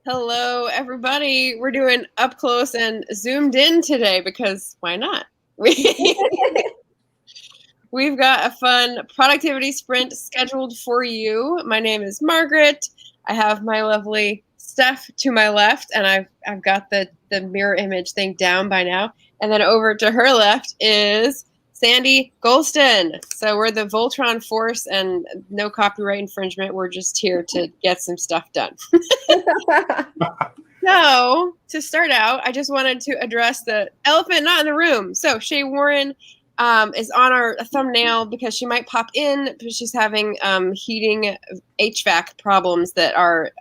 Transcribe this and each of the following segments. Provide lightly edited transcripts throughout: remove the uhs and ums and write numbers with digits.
Hello, everybody. We're doing up close and zoomed in today because why not? We've got a fun productivity sprint scheduled for you. My name is Margaret. I have my lovely Steph to my left, and I've got the mirror image thing down by now. And then over to her left is Sandy Golston. So we're the Voltron force and no copyright infringement. We're just here to get some stuff done. So to start out, I just wanted to address the elephant not in the room. So Shay Warren is on our thumbnail because she might pop in because she's having heating HVAC problems that are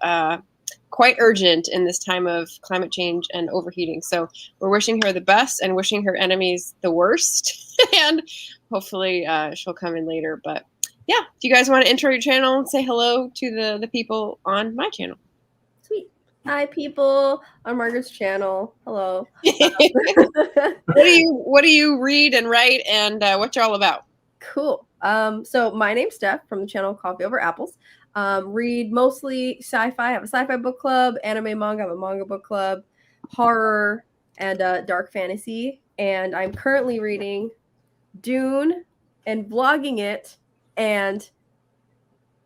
quite urgent in this time of climate change and overheating. So we're wishing her the best and wishing her enemies the worst. And hopefully she'll come in later. But yeah, do you guys want to intro your channel and say hello to the people on my channel? Sweet. Hi, people on Margaret's channel. Hello. What do you read and write, and what you're all about? Cool. So my name's Steph from the channel Coffee Over Apples. Read mostly sci-fi. I have a sci-fi book club, anime manga. I have a manga book club, horror, and dark fantasy. And I'm currently reading Dune and vlogging it and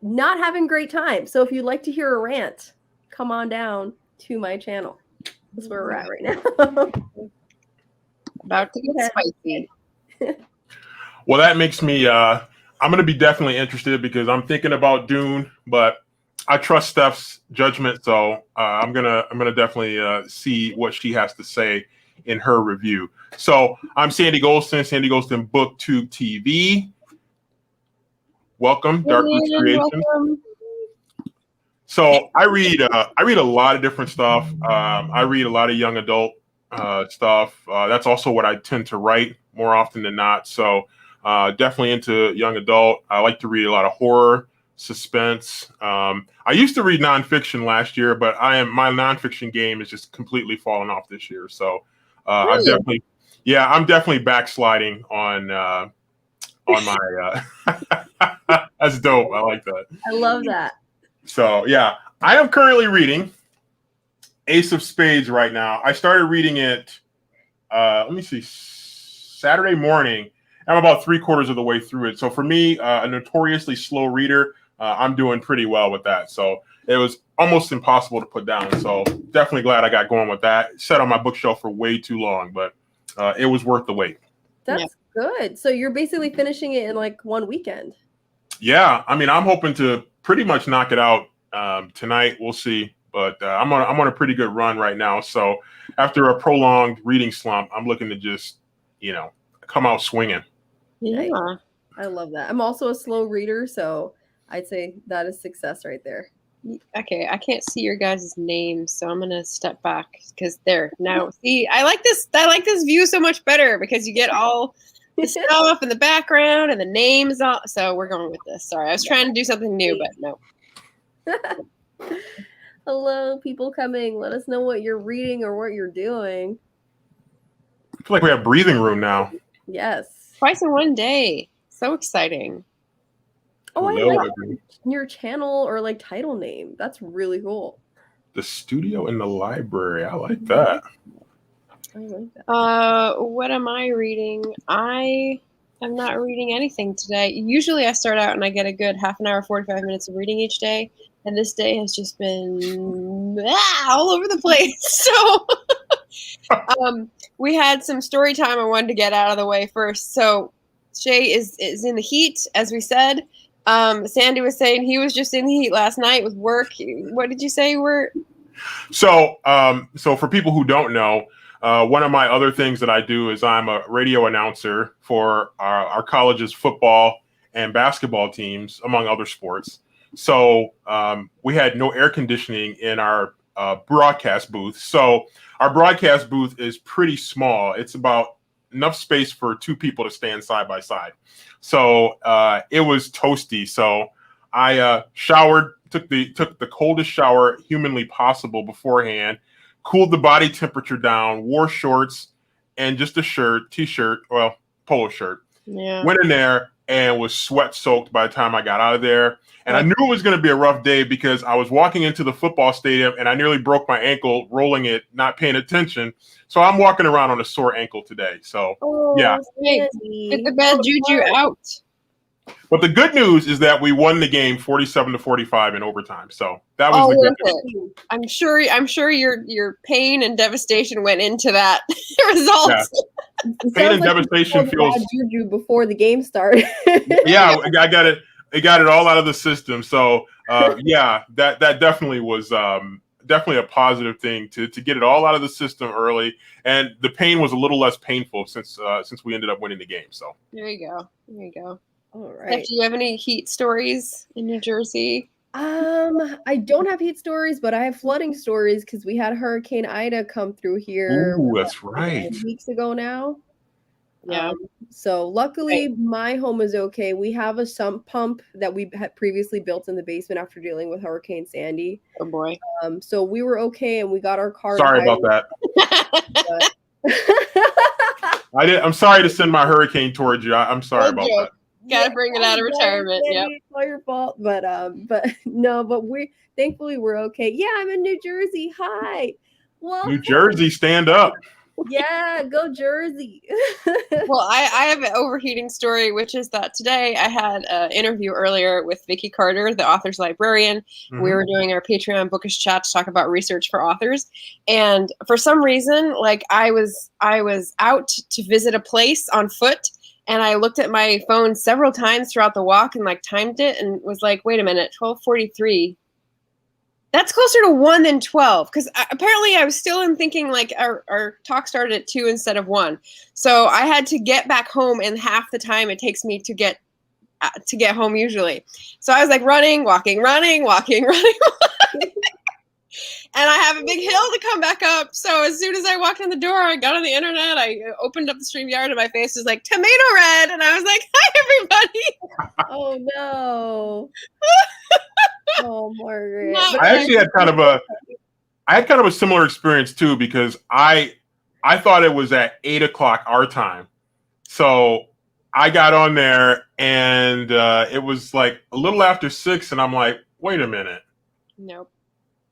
not having a great time. So if you'd like to hear a rant, come on down to my channel. That's where we're at right now. About to get spicy. Well, that makes me I'm going to be definitely interested because I'm thinking about Dune, but I trust Steph's judgment, so I'm gonna definitely see what she has to say in her review. So I'm Sandy Golston, Sandy Golston BookTube TV. Welcome, Dark Roots Creations. Welcome. So I read a lot of different stuff. I read a lot of young adult stuff. That's also what I tend to write more often than not. So definitely into young adult. I like to read a lot of horror, suspense. I used to read nonfiction last year, but my nonfiction game is just completely fallen off this year. So Really? I'm definitely backsliding on my. That's dope. I like that. I love that. So yeah, I am currently reading Ace of Spades right now. I started reading it, let me see, Saturday morning. I'm about 3/4 of the way through it. So for me, a notoriously slow reader, I'm doing pretty well with that. So it was almost impossible to put down. So definitely glad I got going with that. It sat on my bookshelf for way too long, but it was worth the wait. That's good. So you're basically finishing it in like one weekend. Yeah, I mean, I'm hoping to pretty much knock it out tonight. We'll see. But I'm on a pretty good run right now. So after a prolonged reading slump, I'm looking to just, come out swinging. Yeah. I love that. I'm also a slow reader, so I'd say that is success right there. Okay, I can't see your guys' names, so I'm gonna step back because there now. See, I like this view so much better because you get all the stuff in the background and the names. All so we're going with this. Sorry, I was trying to do something new, but no. Hello, people coming. Let us know what you're reading or what you're doing. I feel like we have breathing room now. Yes. Twice in one day. So exciting. Oh, I like your channel or like title name. That's really cool. The studio in the library. I like that. I like that. What am I reading? I am not reading anything today. Usually I start out and I get a good half an hour, 45 minutes of reading each day. And this day has just been all over the place. So we had some story time I wanted to get out of the way first. So Shay is in the heat, as we said. Sandy was saying he was just in the heat last night with work. What did you say you were? So for people who don't know, one of my other things that I do is I'm a radio announcer for our college's football and basketball teams, among other sports. So we had no air conditioning in our broadcast booth. So our broadcast booth is pretty small. It's about enough space for two people to stand side by side. So it was toasty. So I showered, took the coldest shower humanly possible beforehand, cooled the body temperature down, wore shorts and just a shirt, t-shirt, well, polo shirt. Yeah. Went in there and was sweat soaked by the time I got out of there. And I knew it was going to be a rough day because I was walking into the football stadium and I nearly broke my ankle rolling it, not paying attention. So I'm walking around on a sore ankle today. So, yeah. Get the bad juju out. But the good news is that we won the game 47-45 in overtime. So that was the good news. I'm sure your pain and devastation went into that result. Yeah. Pain and devastation feels bad juju before the game started. Yeah, I got it. It got it all out of the system. So yeah, that definitely was definitely a positive thing to get it all out of the system early. And the pain was a little less painful since we ended up winning the game. So there you go. All right. Do you have any heat stories in New Jersey? I don't have heat stories, but I have flooding stories because we had Hurricane Ida come through here. Ooh, that's right. Weeks ago now. Yeah. So luckily my home is okay. We have a sump pump that we had previously built in the basement after dealing with Hurricane Sandy. Oh boy. So we were okay and we got our car. Sorry about that. I'm sorry to send my hurricane towards you. I'm sorry about that. Gotta bring it out of retirement. Yeah, it's all your fault. But no, but thankfully we're okay. Yeah, I'm in New Jersey. Hi. Well, New Jersey, stand up. Yeah, go Jersey. Well, I have an overheating story, which is that today I had an interview earlier with Vicky Carter, the author's librarian. Mm-hmm. We were doing our Patreon bookish chat to talk about research for authors. And for some reason, like I was out to visit a place on foot. And I looked at my phone several times throughout the walk and like timed it and was like, wait a minute, 12:43. That's closer to 1 than 12. Because apparently I was still in thinking like our talk started at 2 instead of 1. So I had to get back home in half the time it takes me to get home usually. So I was like running, walking. And I have a big hill to come back up. So as soon as I walked in the door, I got on the internet, I opened up the StreamYard, and my face was like, tomato red. And I was like, hi, everybody. Oh, no. Oh, Margaret. I actually had kind of a similar experience, too, because I thought it was at 8 o'clock our time. So I got on there, and it was like a little after 6, and I'm like, wait a minute. Nope.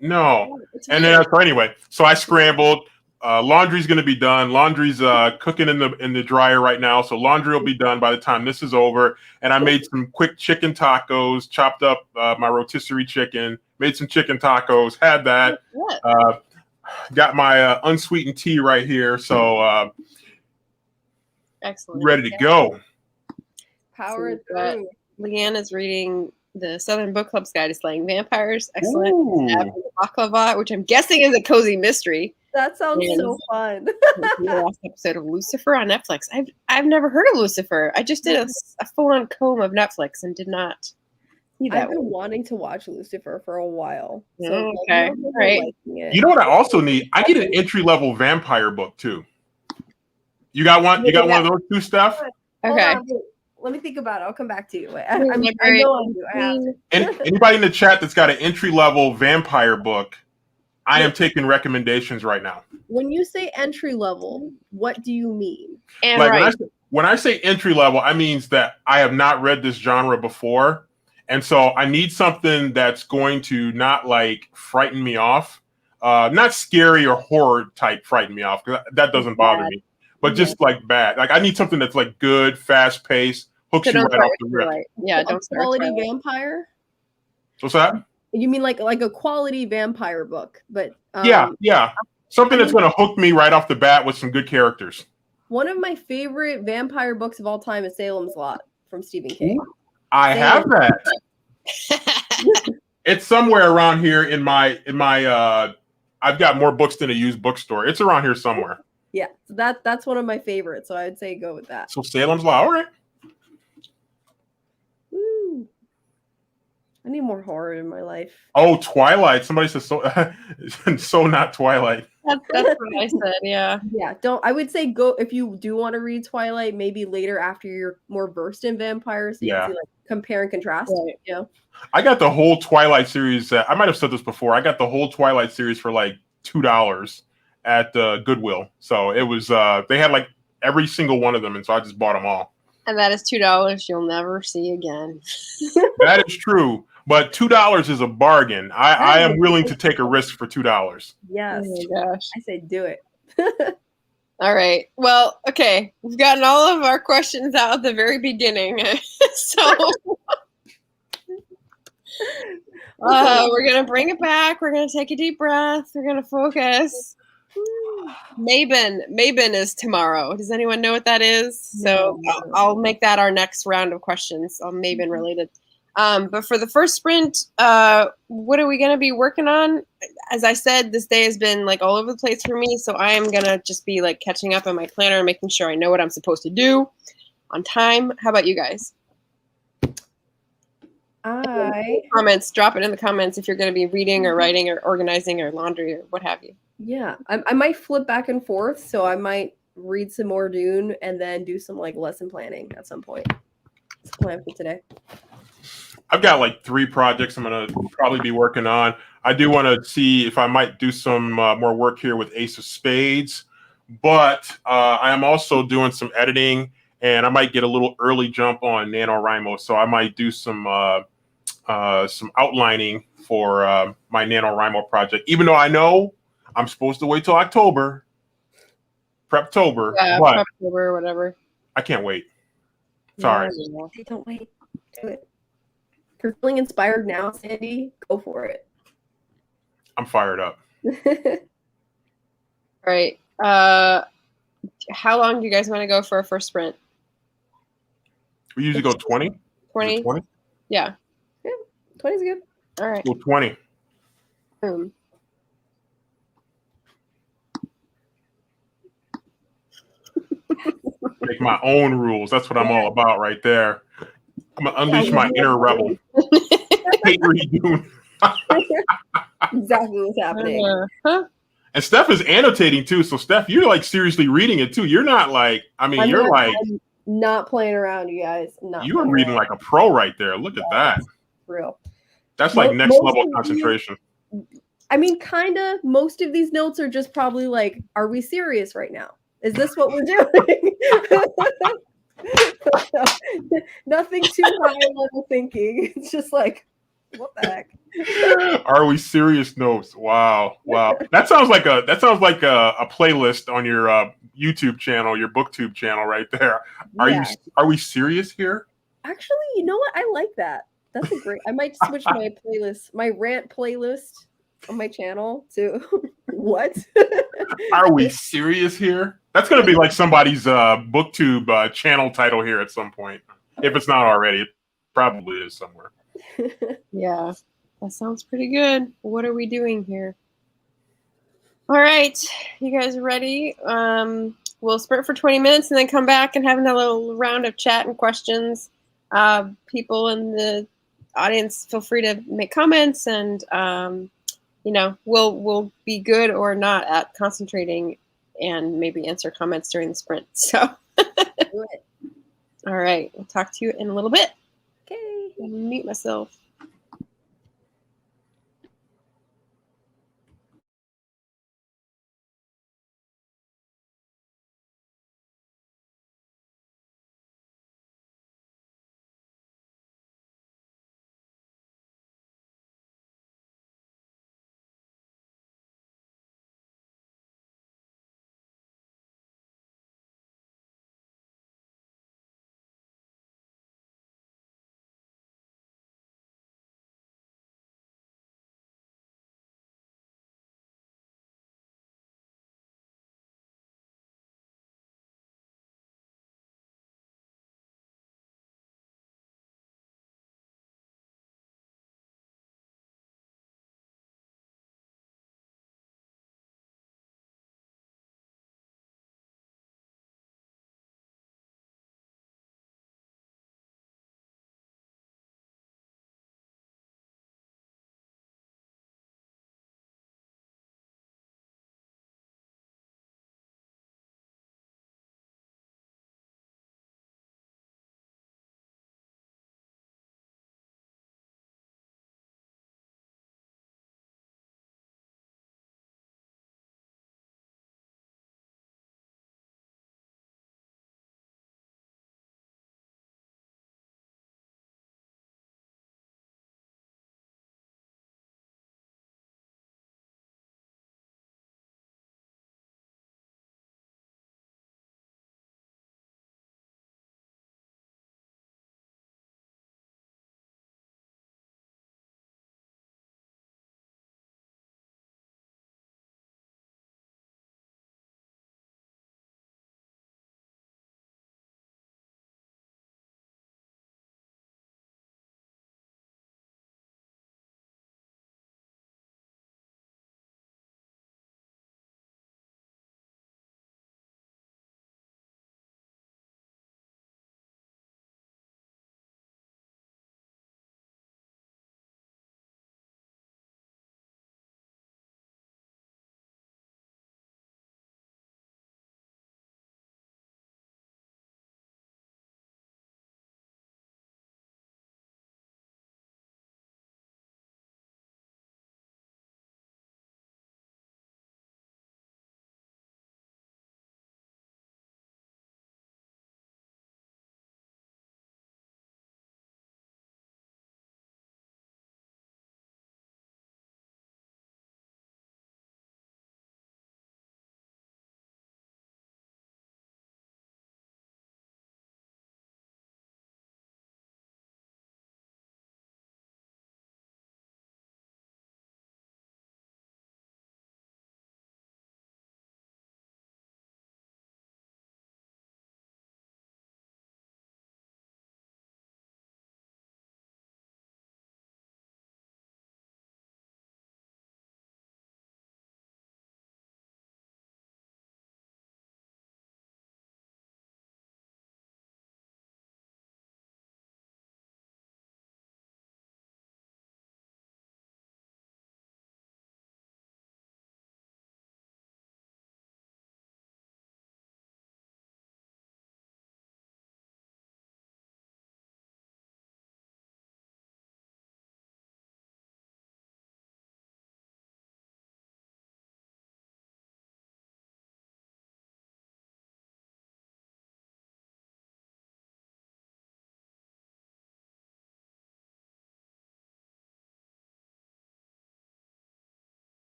No. And then so anyway, so I scrambled. Laundry's going to be done. Laundry's cooking in the dryer right now, so laundry will be done by the time this is over. And I made some quick chicken tacos, chopped up my rotisserie chicken, made some chicken tacos, had that. Got my unsweetened tea right here, so excellent. Ready to go. Power through. Leanne is reading the Southern Book Club's Guide to Slaying Vampires. Excellent. Baklava, which I'm guessing is a cozy mystery. That sounds so fun. The last episode of Lucifer on Netflix. I've never heard of Lucifer. I just did a full-on comb of Netflix and did not see that. I've been wanting to watch Lucifer for a while. So okay, right. You know what I also need? I need an entry-level vampire book too. You got one? You got one of those two, Steph? Okay. Let me think about it. I'll come back to you. I know I do. I have to. And anybody in the chat that's got an entry-level vampire book, I am taking recommendations right now. When you say entry level, what do you mean? And like when I say entry level, I means that I have not read this genre before. And so I need something that's going to not like frighten me off. Not scary or horror type frighten me off, because that doesn't bother me. But just like bad. Like I need something that's like good, fast paced, hooks you right off the rip. Yeah, don't start quality vampire. What's that? You mean like a quality vampire book, but yeah, something that's going to hook me right off the bat with some good characters. One of my favorite vampire books of all time is Salem's Lot from Stephen King. I have that. It's somewhere around here in my. I've got more books than a used bookstore. It's around here somewhere. Yeah, so that's one of my favorites. So I'd say go with that. So Salem's Lot, all right. I need more horror in my life. Oh, Twilight. Somebody says so not Twilight. That's what I said, yeah. Yeah, I would say go if you do want to read Twilight, maybe later after you're more versed in vampires. So you can see, like, compare and contrast. Right. Yeah. I got the whole Twilight series. I might have said this before. I got the whole Twilight series for like $2 at Goodwill. So it was they had like every single one of them, and so I just bought them all. And that is $2 you'll never see again. That is true. But $2 is a bargain. I am willing to take a risk for $2. Yes. Oh my gosh. I say do it. All right. Well, okay. We've gotten all of our questions out at the very beginning. So we're going to bring it back. We're going to take a deep breath. We're going to focus. Mabon is tomorrow. Does anyone know what that is? So I'll make that our next round of questions on Mabon related. But for the first sprint, what are we going to be working on? As I said, this day has been like all over the place for me. So I am going to just be like catching up on my planner and making sure I know what I'm supposed to do on time. How about you guys? Comments, drop it in the comments if you're going to be reading or writing or organizing or laundry or what have you. Yeah, I might flip back and forth. So I might read some more Dune and then do some like lesson planning at some point. That's the plan for today. I've got like 3 projects I'm going to probably be working on. I do want to see if I might do some more work here with Ace of Spades, but I am also doing some editing, and I might get a little early jump on NaNoWriMo, so I might do some outlining for my NaNoWriMo project, even though I know I'm supposed to wait till October, Preptober, but Preptober or whatever. I can't wait. Sorry. Yeah, don't wait. Do it. If you're feeling inspired now, Sandy, go for it. I'm fired up. All right. How long do you guys want to go for a first sprint? We usually go 20. 20? 20? Yeah, 20 is good. All right. Go 20. Boom. Make my own rules. That's what I'm all about right there. I'm going to unleash my inner rebel. Hate read Dune. Exactly what's happening. And Steph is annotating too. So Steph, you're like seriously reading it too. You're not like, I'm not playing around, you guys. You are reading like a pro right there. Look at that. Real. That's like next level concentration. I mean, kind of. Most of these notes are just probably like, are we serious right now? Is this what we're doing? Nothing too high level thinking. It's just like, what the heck? Are we serious notes? Wow. That sounds like a playlist on your YouTube channel, your BookTube channel right there. Are we serious here? Actually, you know what? I like that. That's a great. I might switch my playlist, my rant playlist on my channel to what? Are we serious here? That's going to be like somebody's BookTube channel title here at some point. If it's not already, it probably is somewhere. Yeah, that sounds pretty good. What are we doing here? All right, you guys ready? We'll sprint for 20 minutes and then come back and have a little round of chat and questions. People in the audience, feel free to make comments, and we'll be good or not at concentrating and maybe answer comments during the sprint. So, Do it. All right, we'll talk to you in a little bit. Okay. Mute myself.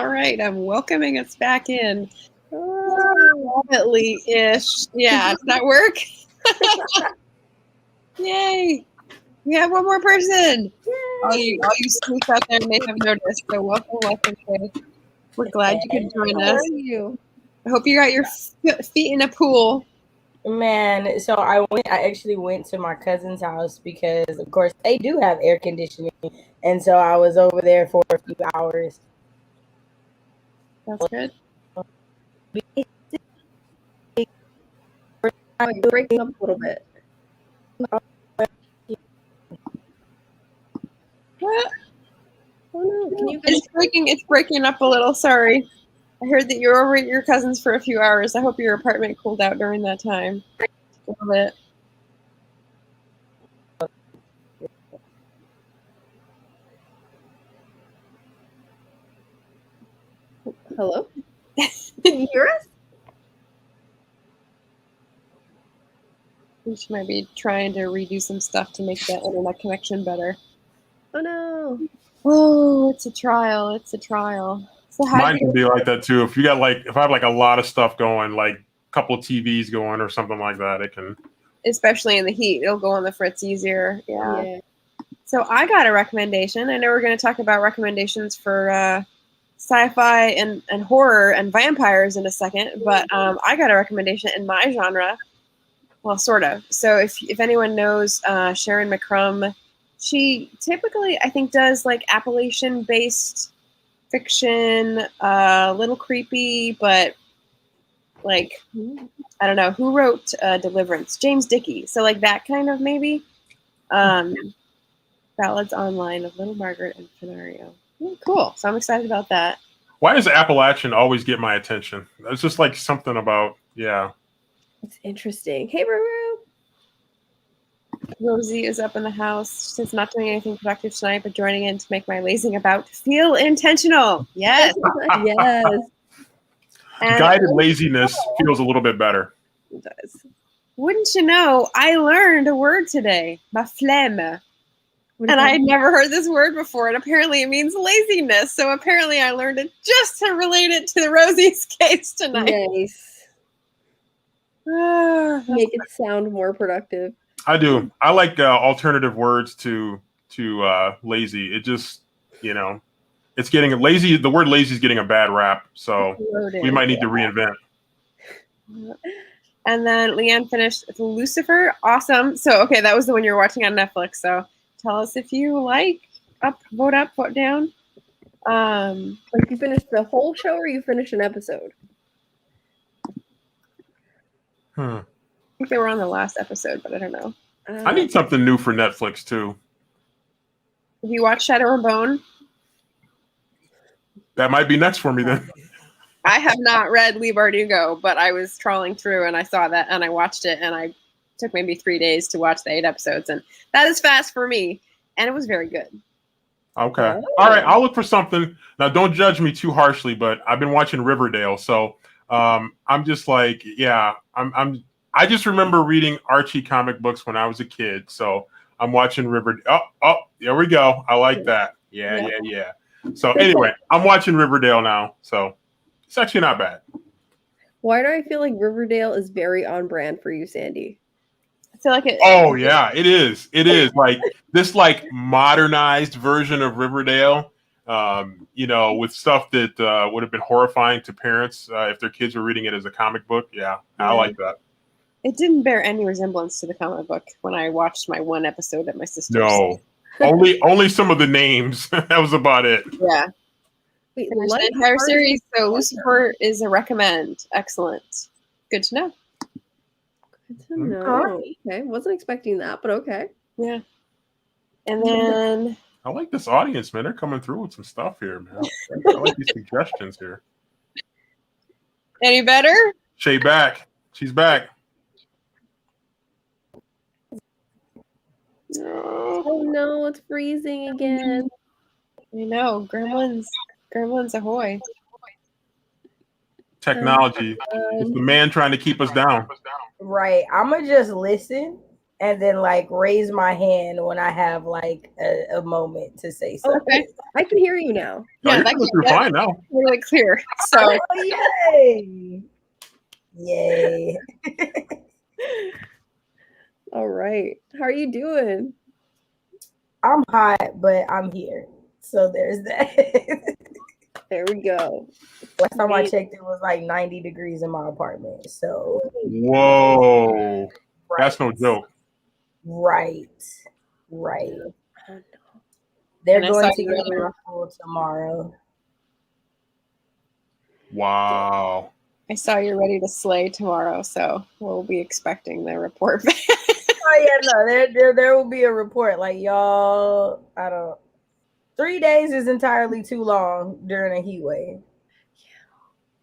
All right, I'm welcoming us back in. Ish. Yeah, does that work? Yay! We have one more person. All you sleuths out there may have noticed. So welcome. Shay. We're glad you could join How us. are you? I hope you got your feet in a pool. Man, so I actually went to my cousin's house because, of course, they do have air conditioning, and so I was over there for a few hours. That's good. Oh, you're breaking up a little bit. What? Oh no! Can you? It's breaking up a little. Sorry. I heard that you were over at your cousin's for a few hours. I hope your apartment cooled out during that time. A little bit. Hello? Can you hear us? We might be trying to redo some stuff to make that internet connection better. Oh no! Oh, it's a trial. It's a trial. So Mine can be like that too. If you got if I have like a lot of stuff going, like a couple of TVs going or something like that, it can. Especially in the heat, it'll go on the fritz easier. Yeah. So I got a recommendation. I know we're going to talk about recommendations for sci-fi and horror and vampires in a second, but I got a recommendation in my genre. Well, sort of. So if anyone knows Sharon McCrum, she typically, I think, does like Appalachian-based fiction, a little creepy, but like, I don't know, who wrote Deliverance? James Dickey. So like that kind of maybe. Ballads Online of Little Margaret and Fenario. Cool. So I'm excited about that. Why does Appalachian always get my attention? It's just like something about, yeah. It's interesting. Hey, Ruru. Rosie is up in the house. She's not doing anything productive tonight, but joining in to make my lazing about feel intentional. Yes. Yes. And guided laziness feels a little bit better. It does. Wouldn't you know, I learned a word today, ma flemme. And I had never heard this word before, and apparently it means laziness. So apparently I learned it just to relate it to Rosie's case tonight. Nice. Make it sound more productive. I do. I like alternative words to lazy. It just, it's getting lazy. The word lazy is getting a bad rap, so we might need to reinvent. And then Leanne finished with Lucifer. Awesome. So, okay, that was the one you were watching on Netflix. So tell us if you like. Vote up, vote down. Like you finished the whole show or you finished an episode? I think they were on the last episode, but I don't know. I need something new for Netflix, too. Have you watched Shadow and Bone? That might be next for me, then. I have not read Leave Bardugo, but I was trawling through and I saw that and I watched it and I took maybe 3 days to watch the 8 episodes, and that is fast for me, and it was very good. Okay. All right. I'll look for something. Now, don't judge me too harshly, but I've been watching Riverdale, so I'm just like, yeah, I just remember reading Archie comic books when I was a kid, so I'm watching Riverdale. Oh, there we go. I like that. Yeah. So anyway, I'm watching Riverdale now, so it's actually not bad. Why do I feel like Riverdale is very on brand for you, Sandy? I feel like it. Oh yeah, it is. It is like this modernized version of Riverdale. With stuff that would have been horrifying to parents if their kids were reading it as a comic book. Yeah, I like that. It didn't bear any resemblance to the comic book when I watched my one episode at my sister's. No, only some of the names. That was about it. Yeah. Wait, the entire series. So Lucifer is a recommend. Excellent. Good to know. Good to know. Okay, wasn't expecting that, but okay. Yeah. And then I like this audience, man. They're coming through with some stuff here, man. I like these suggestions here. Any better? Shay back. She's back. Oh no, it's freezing again. I know. Gremlins ahoy. Technology. It's the man trying to keep us down. Right. I'm going to just listen and then like raise my hand when I have like a moment to say something. Okay. I can hear you now. No, Yeah, you're that coming through fine now. really clear. So Oh, yay! Yay! All right. How are you doing? I'm hot, but I'm here. So there's that. There we go. Last time I checked, it was like 90 degrees in my apartment. So Whoa. That's no joke. Right. Oh, no. They're And I going saw to you get earlier. a pool tomorrow. Wow. I saw you're ready to slay tomorrow, so we'll be expecting the report back. Oh yeah, no, there will be a report. Like y'all, 3 days is entirely too long during a heat wave.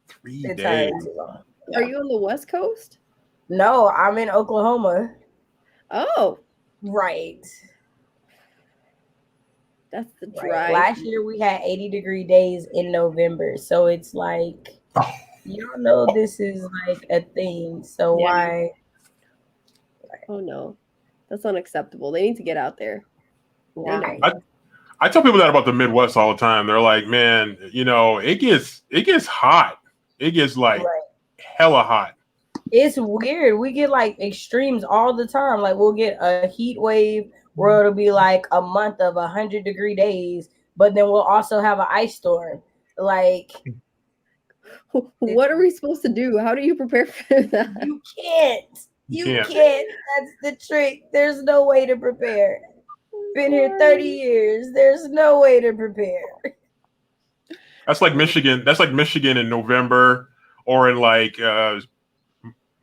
3 Entirely days. too long. Are you on the West Coast? No, I'm in Oklahoma. Oh, Right. that's the Right. dry. Last year we had 80-degree days in November, so it's like Oh. y'all know this is like a thing. So Yeah. why? Oh no, that's unacceptable. They need to get out there. Yeah. They know. I tell people that about the Midwest all the time. They're like, man, it gets hot. It gets like Right. hella hot. It's weird. We get like extremes all the time. Like we'll get a heat wave where it'll be like a month of 100-degree days, but then we'll also have an ice storm. Like What are we supposed to do? How do you prepare for that? you can't. You You can't. can't. That's the trick. There's no way to prepare. Been here 30 years. There's no way to prepare. That's like Michigan. That's like Michigan in November or in like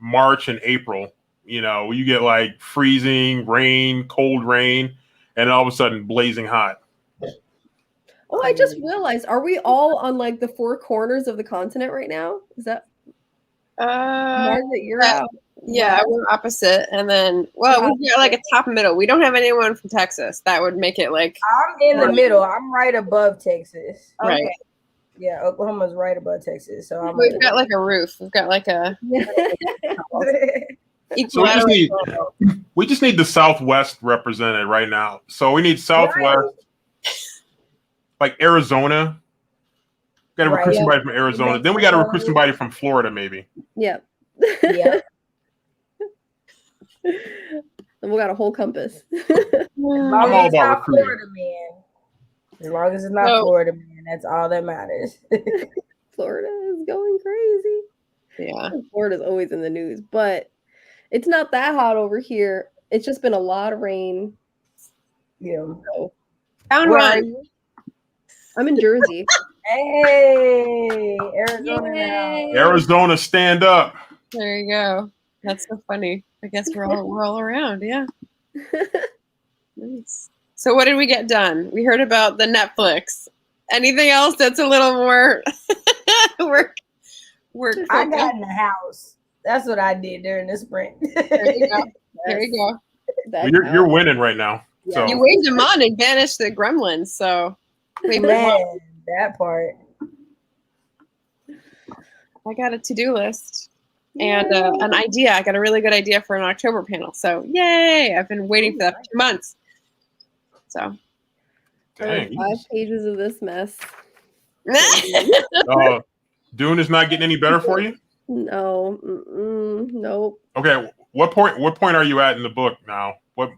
March and April. You get like freezing rain, cold rain, and all of a sudden blazing hot. Oh, I just realized, are we all on like the four corners of the continent right now? Is that Margaret, you're out? Yeah, we're opposite, and then we got like a top middle. We don't have anyone from Texas. That would make it like I'm in the middle. I'm right above Texas. right. Okay. Yeah, Oklahoma's right above Texas. So I'm We've got like a roof. We've got like a So we just need the Southwest represented right now. So we need Southwest, like Arizona. Got to recruit somebody from Arizona. Then we got to recruit somebody from Florida, maybe. Yeah. Yeah. And we got a whole compass. I'm all about recruiting. Florida man. As long as it's not Florida man, that's all that matters. Florida is going crazy. Yeah. Florida's always in the news, but it's not that hot over here. It's just been a lot of rain. Yeah. So, Found one. I'm in Jersey. Hey, Arizona now. Arizona, stand up. There you go. That's so funny. I guess we're all around. Yeah. Nice. So what did we get done? We heard about the Netflix. Anything else that's a little more work? I got in the house. That's what I did during the sprint. There you go. There you go. Well, you're winning right now. Yeah. So You waved them on and banished the gremlins. So Man, that part. I got a to-do list and an idea. I got a really good idea for an October panel. So yay! I've been waiting for that for 2 months. So dang. 5 pages of this mess. Dune is not getting any better for you? No. Nope. Okay. What point are you at in the book now? What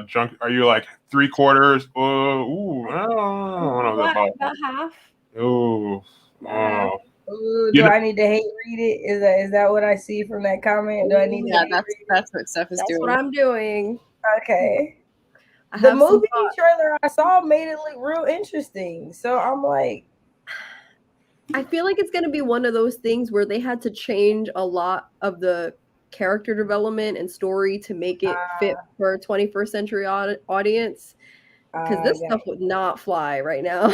junk are you like 3/4? I don't know about half. Ooh. Oh. Ooh, do I need to hate read it? Is that what I see from that comment? Do I need to? That's what Steph is doing. That's what I'm doing. Okay. The movie trailer I saw made it look real interesting. So I'm like, I feel like it's going to be one of those things where they had to change a lot of the character development and story to make it fit for a 21st century audience. Because this stuff would not fly right now.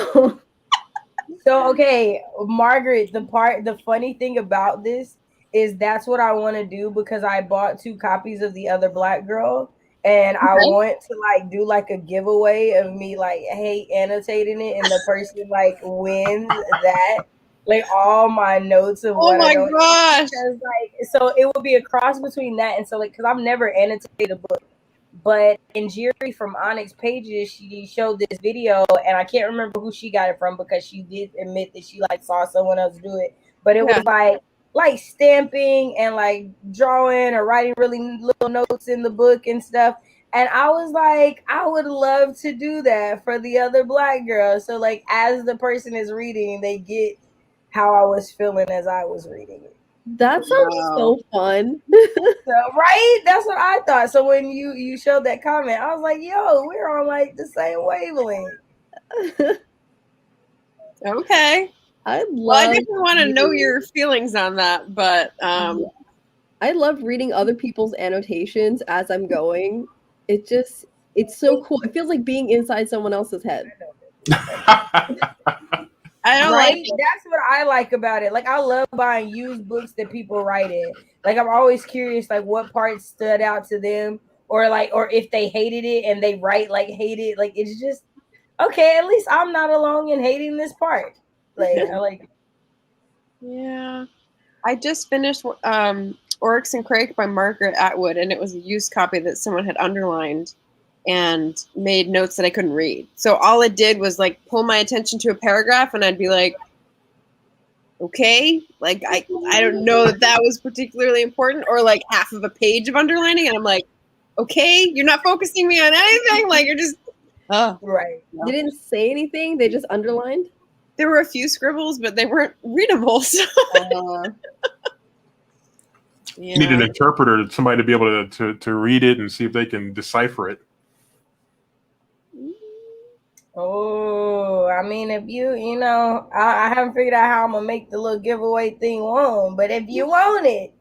So, okay, Margaret, the funny thing about this is that's what I want to do because I bought 2 copies of The Other Black Girl. And I want to like do like a giveaway of me like annotating it, and the person like wins that, like all my notes of what I don't. Gosh! Like, so it would be a cross between that and so like because I've never annotated a book, But Injiri from Onyx Pages, she showed this video, and I can't remember who she got it from because she did admit that she like saw someone else do it. But it was like stamping and like drawing or writing really little notes in the book and stuff. And I was like, I would love to do that for the other Black girls. So like as the person is reading, they get how I was feeling as I was reading it. That sounds so fun. So, right? That's what I thought. So when you showed that comment, I was like, yo, we're on like the same wavelength. Okay. I definitely want to know your feelings on that, but I love reading other people's annotations as I'm going. It's so cool. It feels like being inside someone else's head. I don't right? like That's what I like about it. Like I love buying used books that people write in. Like I'm always curious, like what parts stood out to them, or if they hated it and they write like hate it. Like it's just okay. At least I'm not alone in hating this part. Like I like it. Yeah, I just finished Oryx and Crake by Margaret Atwood, and it was a used copy that someone had underlined and made notes that I couldn't read. So all it did was like pull my attention to a paragraph, and I'd be like, okay, like I don't know that was particularly important, or like half of a page of underlining, and I'm like, okay, you're not focusing me on anything, like you're just right. They didn't say anything, they just underlined. There were a few scribbles, but they weren't readable. So. You need an interpreter, somebody to be able to read it and see if they can decipher it. Oh, I mean, if you know, I haven't figured out how I'm gonna make the little giveaway thing on, but if you want it,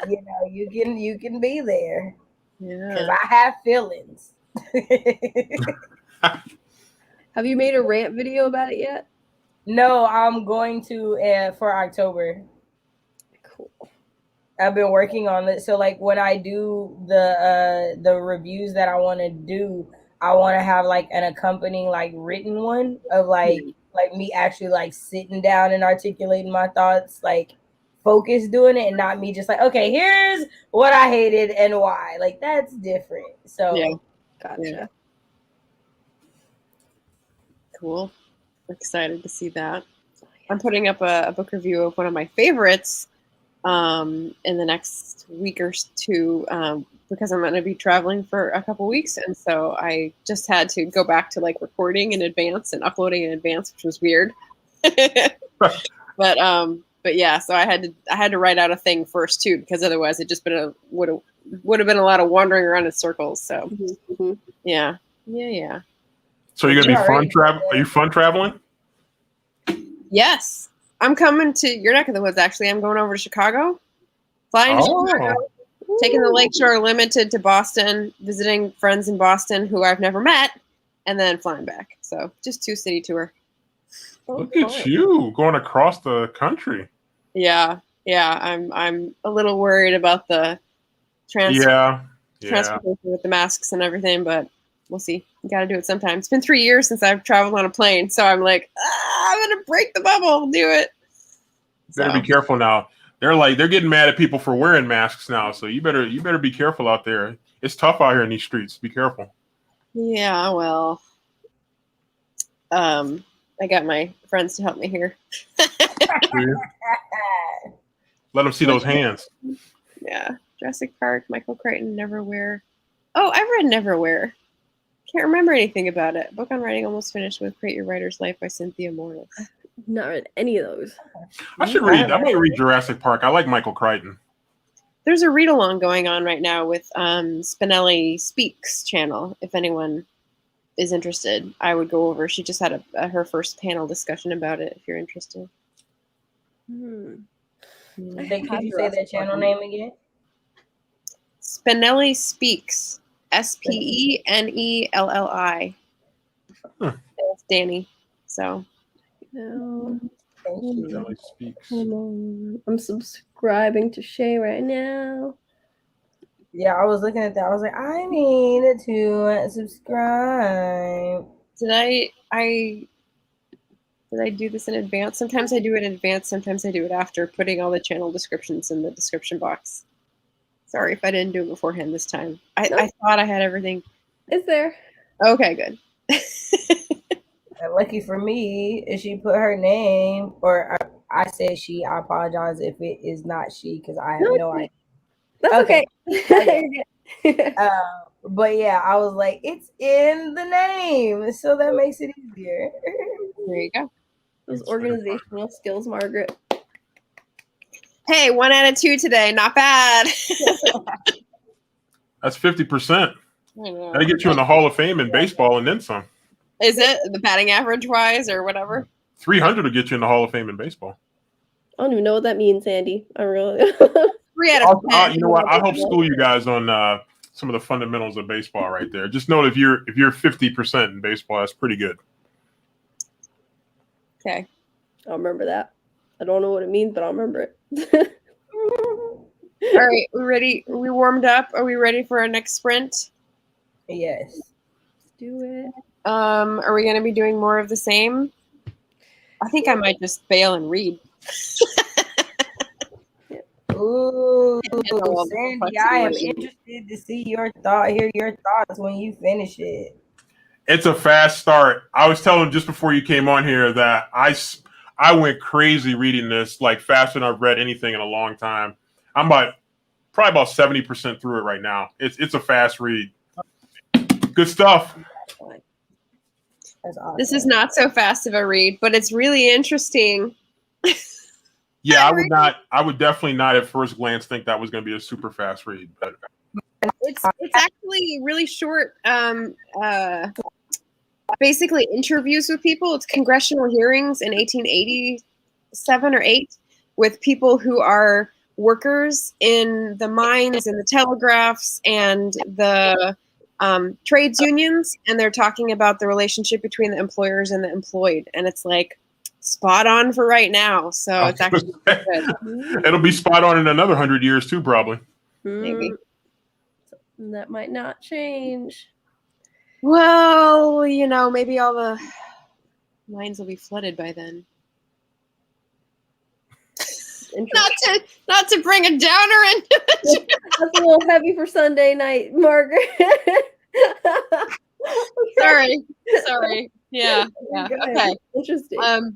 you know, you can be there. Yeah, because I have feelings. Have you made a rant video about it yet? No, I'm going to for October. Cool. I've been working on it. So like when I do the reviews that I want to do, I want to have like an accompanying like written one of like me actually like sitting down and articulating my thoughts, like focus doing it, and not me just like, okay, here's what I hated and why. Like that's different. So gotcha. Yeah. Cool. Excited to see that. I'm putting up a book review of one of my favorites in the next week or two because I'm going to be traveling for a couple weeks, and so I just had to go back to like recording in advance and uploading in advance, which was weird. But yeah, so I had to write out a thing first too, because otherwise it just would have been a lot of wandering around in circles. So yeah. So you're gonna be fun travel? Are you fun traveling? Yes, I'm coming to your neck of the woods. Actually, I'm going over to Chicago, flying to Chicago, taking the Lakeshore Limited to Boston, visiting friends in Boston who I've never met, and then flying back. So just 2-city tour. Look at you going across the country. Yeah. I'm a little worried about the transportation with the masks and everything, but we'll see. You got to do it sometime. It's been 3 years since I've traveled on a plane, so I'm like, I'm gonna break the bubble. Do it. Better be careful now. They're getting mad at people for wearing masks now, so you better be careful out there. It's tough out here in these streets. Be careful. Yeah, well, I got my friends to help me here. Let them see those hands. Yeah, Jurassic Park, Michael Crichton, Neverwhere. Oh, I've read Neverwhere. Can't remember anything about it. Book on writing almost finished with Create Your Writer's Life by Cynthia Morris. Not read any of those. I might read Jurassic Park. I like Michael Crichton. There's a read along going on right now with Spinelli Speaks channel. If anyone is interested, I would go over. She just had her first panel discussion about it. If you're interested. Could you say that channel name again? Spinelli Speaks. Spenelli. That's Danny. So. Spinelli Speaks. I'm subscribing to Shay right now. Yeah, I was looking at that. I was like, I need to subscribe. Did I do this in advance? Sometimes I do it in advance. Sometimes I do it after putting all the channel descriptions in the description box. Sorry if I didn't do it beforehand this time. I Nope. thought I had everything. It's there. Okay, good. Lucky for me, if she put her name, or I said she. I apologize if it is not she, because I have no idea. That's okay. But yeah, I was like, it's in the name, so that makes it easier. There you go. Those organizational skills, Margaret. Hey, 1 out of 2 today. Not bad. That's 50%. I know. That'll get you in the Hall of Fame in baseball and then some. Is it the batting average wise or whatever? 300 will get you in the Hall of Fame in baseball. I don't even know what that means, Sandy. I really. 3 out of 10. You know what? I'll help school you guys on some of the fundamentals of baseball right there. Just know if you're 50% in baseball, that's pretty good. Okay. I'll remember that. I don't know what it means, but I'll remember it. All right, we ready? We warmed up. Are we ready for our next sprint? Yes. Let's do it. Are we going to be doing more of the same? I think I might just bail and read. Ooh, Yeah, Sandy, I am interested to see hear your thoughts when you finish it. It's a fast start. I was telling just before you came on here that I went crazy reading this, like faster than I've read anything in a long time. I'm probably about 70% through it right now. It's a fast read. Good stuff. That's awesome. This is not so fast of a read, but it's really interesting. Yeah, I would definitely not at first glance think that was going to be a super fast read, but It's actually really short. Basically interviews with people. It's congressional hearings in 1887 or 8 with people who are workers in the mines and the telegraphs and the trades unions, and they're talking about the relationship between the employers and the employed, and it's like spot on for right now. So it's actually good. It'll be spot on in another 100 years too, probably. Maybe. That might not change. Well, maybe all the lines will be flooded by then. Not to bring a downer into it. That's a little heavy for Sunday night, Margaret. Sorry. Yeah. Okay. Interesting. So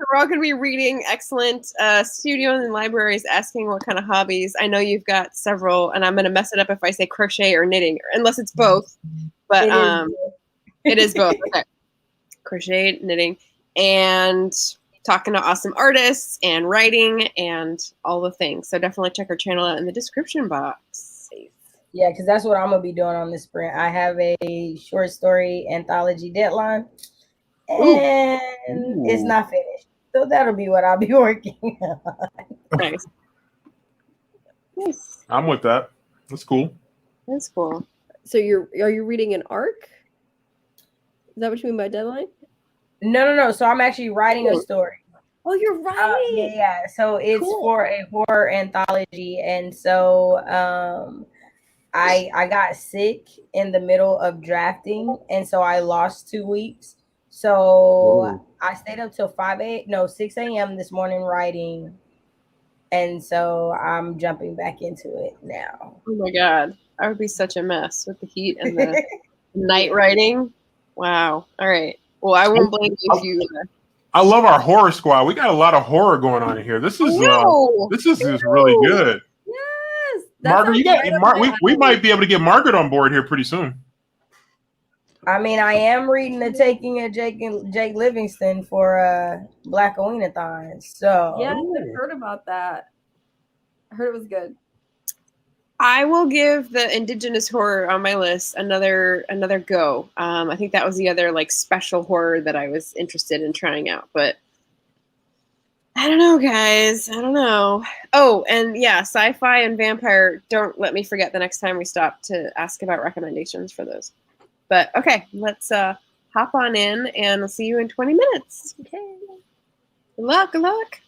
we're all going to be reading excellent studios and libraries asking what kind of hobbies. I know you've got several, and I'm going to mess it up if I say crochet or knitting, unless it's both. But it is both. Okay. Crochet, knitting, and talking to awesome artists and writing and all the things. So definitely check our channel out in the description box. Yeah, because that's what I'm going to be doing on this sprint. I have a short story anthology deadline, and it's not finished. So that'll be what I'll be working on. Nice. I'm with that. That's cool. That's cool. So are you reading an arc? Is that what you mean by deadline? No. So I'm actually writing a story. Oh, you're writing. Yeah. So it's for a horror anthology, and so I got sick in the middle of drafting, and so I lost 2 weeks. So I stayed up till 6 a.m. this morning writing, and so I'm jumping back into it now. Oh my god, I would be such a mess with the heat and the night writing. Wow. All right. Well, I won't blame you if you. I love our horror squad. We got a lot of horror going on in here. This is really good. Yes, Margaret. We might be able to get Margaret on board here pretty soon. I mean, I am reading The Taking of Jake Livingston for Black Oween-a-thon. So yeah, I've heard about that. I heard it was good. I will give the indigenous horror on my list another go. I think that was the other special horror that I was interested in trying out, but I don't know, guys. I don't know. Oh, and yeah, sci-fi and vampire. Don't let me forget the next time we stop to ask about recommendations for those. But okay, let's hop on in, and I'll see you in 20 minutes. Okay. Good luck. Good luck.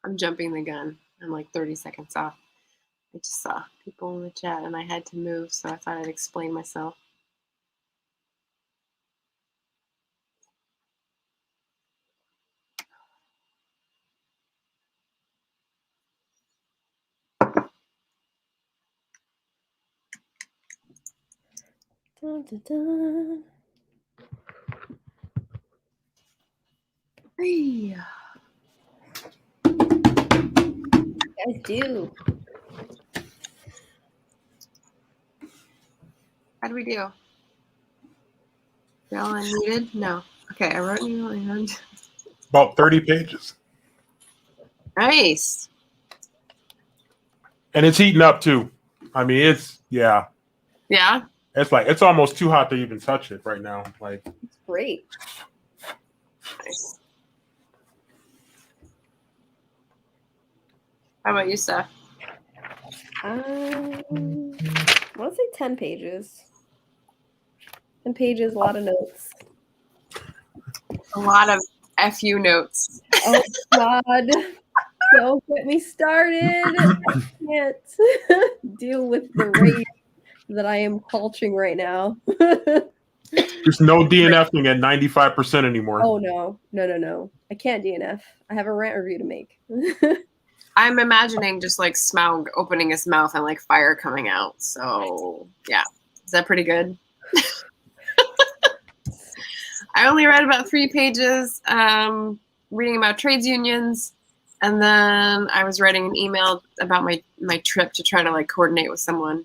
I'm jumping the gun. I'm like 30 seconds off. I just saw people in the chat and I had to move, so I thought I'd explain myself. Dun, dun, dun. Hey. I do. How do we do? We all unmuted? No. Okay, I wrote you and About 30 pages. nice. And it's heating up too. I mean, it's Yeah. It's like it's almost too hot to even touch it right now. Like It's great. Nice. How about you, Steph? I want to say 10 pages. 10 pages, a lot of notes. A lot of FU notes. Oh God. Don't get me started. I can't deal with the rage that I am culturing right now. there's no DNFing at 95% anymore. Oh no. I can't DNF. I have a rant review to make. I'm imagining just like Smaug opening his mouth and like fire coming out. So yeah. Is that pretty good? I only read about 3 pages, reading about trades unions. And then I was writing an email about my trip to try to like coordinate with someone.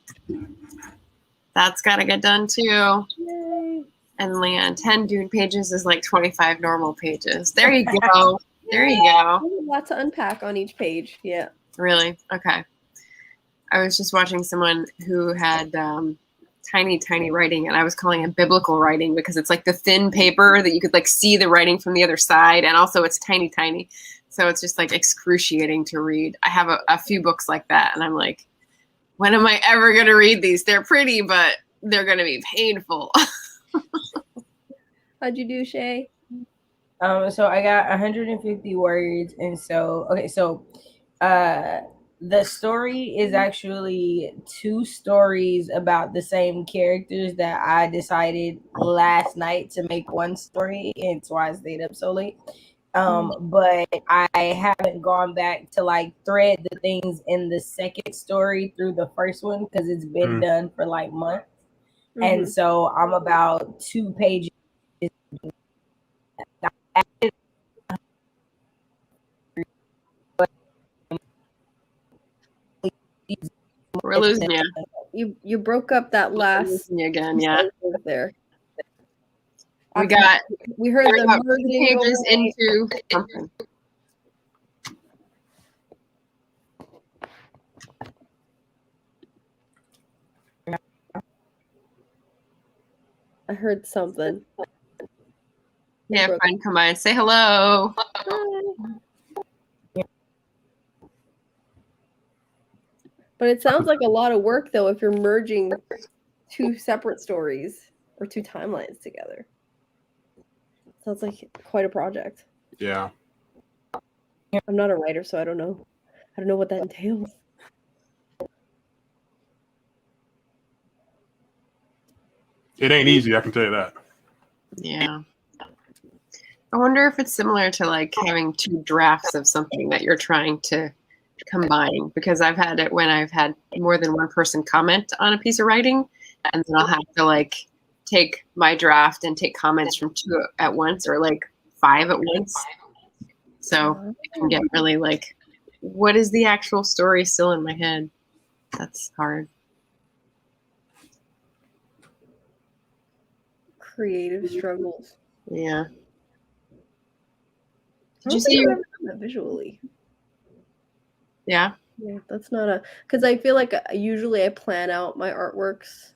That's got to get done too. Yay. And Leanne, 10 Dune pages is like 25 normal pages. There you go. There you go. There's a lot to unpack on each page. Yeah. Really? Okay. I was just watching someone who had tiny writing, and I was calling it biblical writing because it's like the thin paper that you could like see the writing from the other side, and also it's tiny. So it's just like excruciating to read. I have a few books like that, and I'm like, when am I ever going to read these? They're pretty, but they're going to be painful. How'd you do, Shay? So I got 150 words, and so the story is actually 2 stories about the same characters that I decided last night to make one story, and so I stayed up so late. But I haven't gone back to like thread the things in the second story through the first one because it's been done for like months. And so I'm about 2 pages. We're losing you. You broke up that last Again, yeah. There. We heard the pages into something. I heard something. Yeah, friend, come by and say hello. But it sounds like a lot of work, though, if you're merging 2 separate stories or 2 timelines together. Sounds like quite a project. Yeah. I'm not a writer, so I don't know. I don't know what that entails. It ain't easy, I can tell you that. Yeah. I wonder if it's similar to like having 2 drafts of something that you're trying to combine, because I've had it when I've had more than one person comment on a piece of writing, and then I'll have to like take my draft and take comments from 2 at once, or like 5 at once. So it can get really like, what is the actual story still in my head? That's hard. Creative struggles. Yeah. Did you see that visually? Yeah. Yeah, that's not because I feel like usually I plan out my artworks.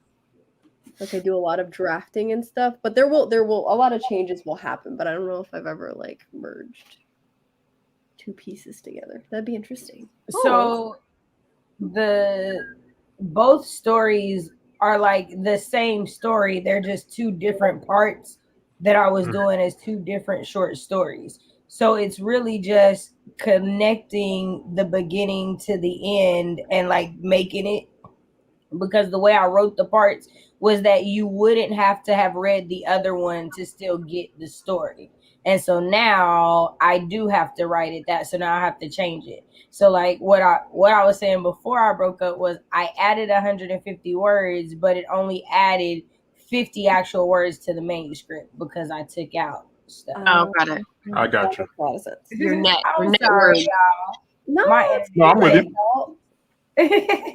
Like I do a lot of drafting and stuff, but there will a lot of changes will happen, but I don't know if I've ever like merged 2 pieces together. That'd be interesting. So both stories are like the same story. They're just 2 different parts that I was doing as 2 different short stories. So it's really just connecting the beginning to the end and like making it, because the way I wrote the parts was that you wouldn't have to have read the other one to still get the story. And so now I do have to write it that, so now I have to change it. So like what I was saying before I broke up was I added 150 words, but it only added 50 actual words to the manuscript because I took out stuff. Oh, got it. I got you. That makes a lot of sense. Your net. Your I'm net sorry, word. y'all. No, My No, I'm with you.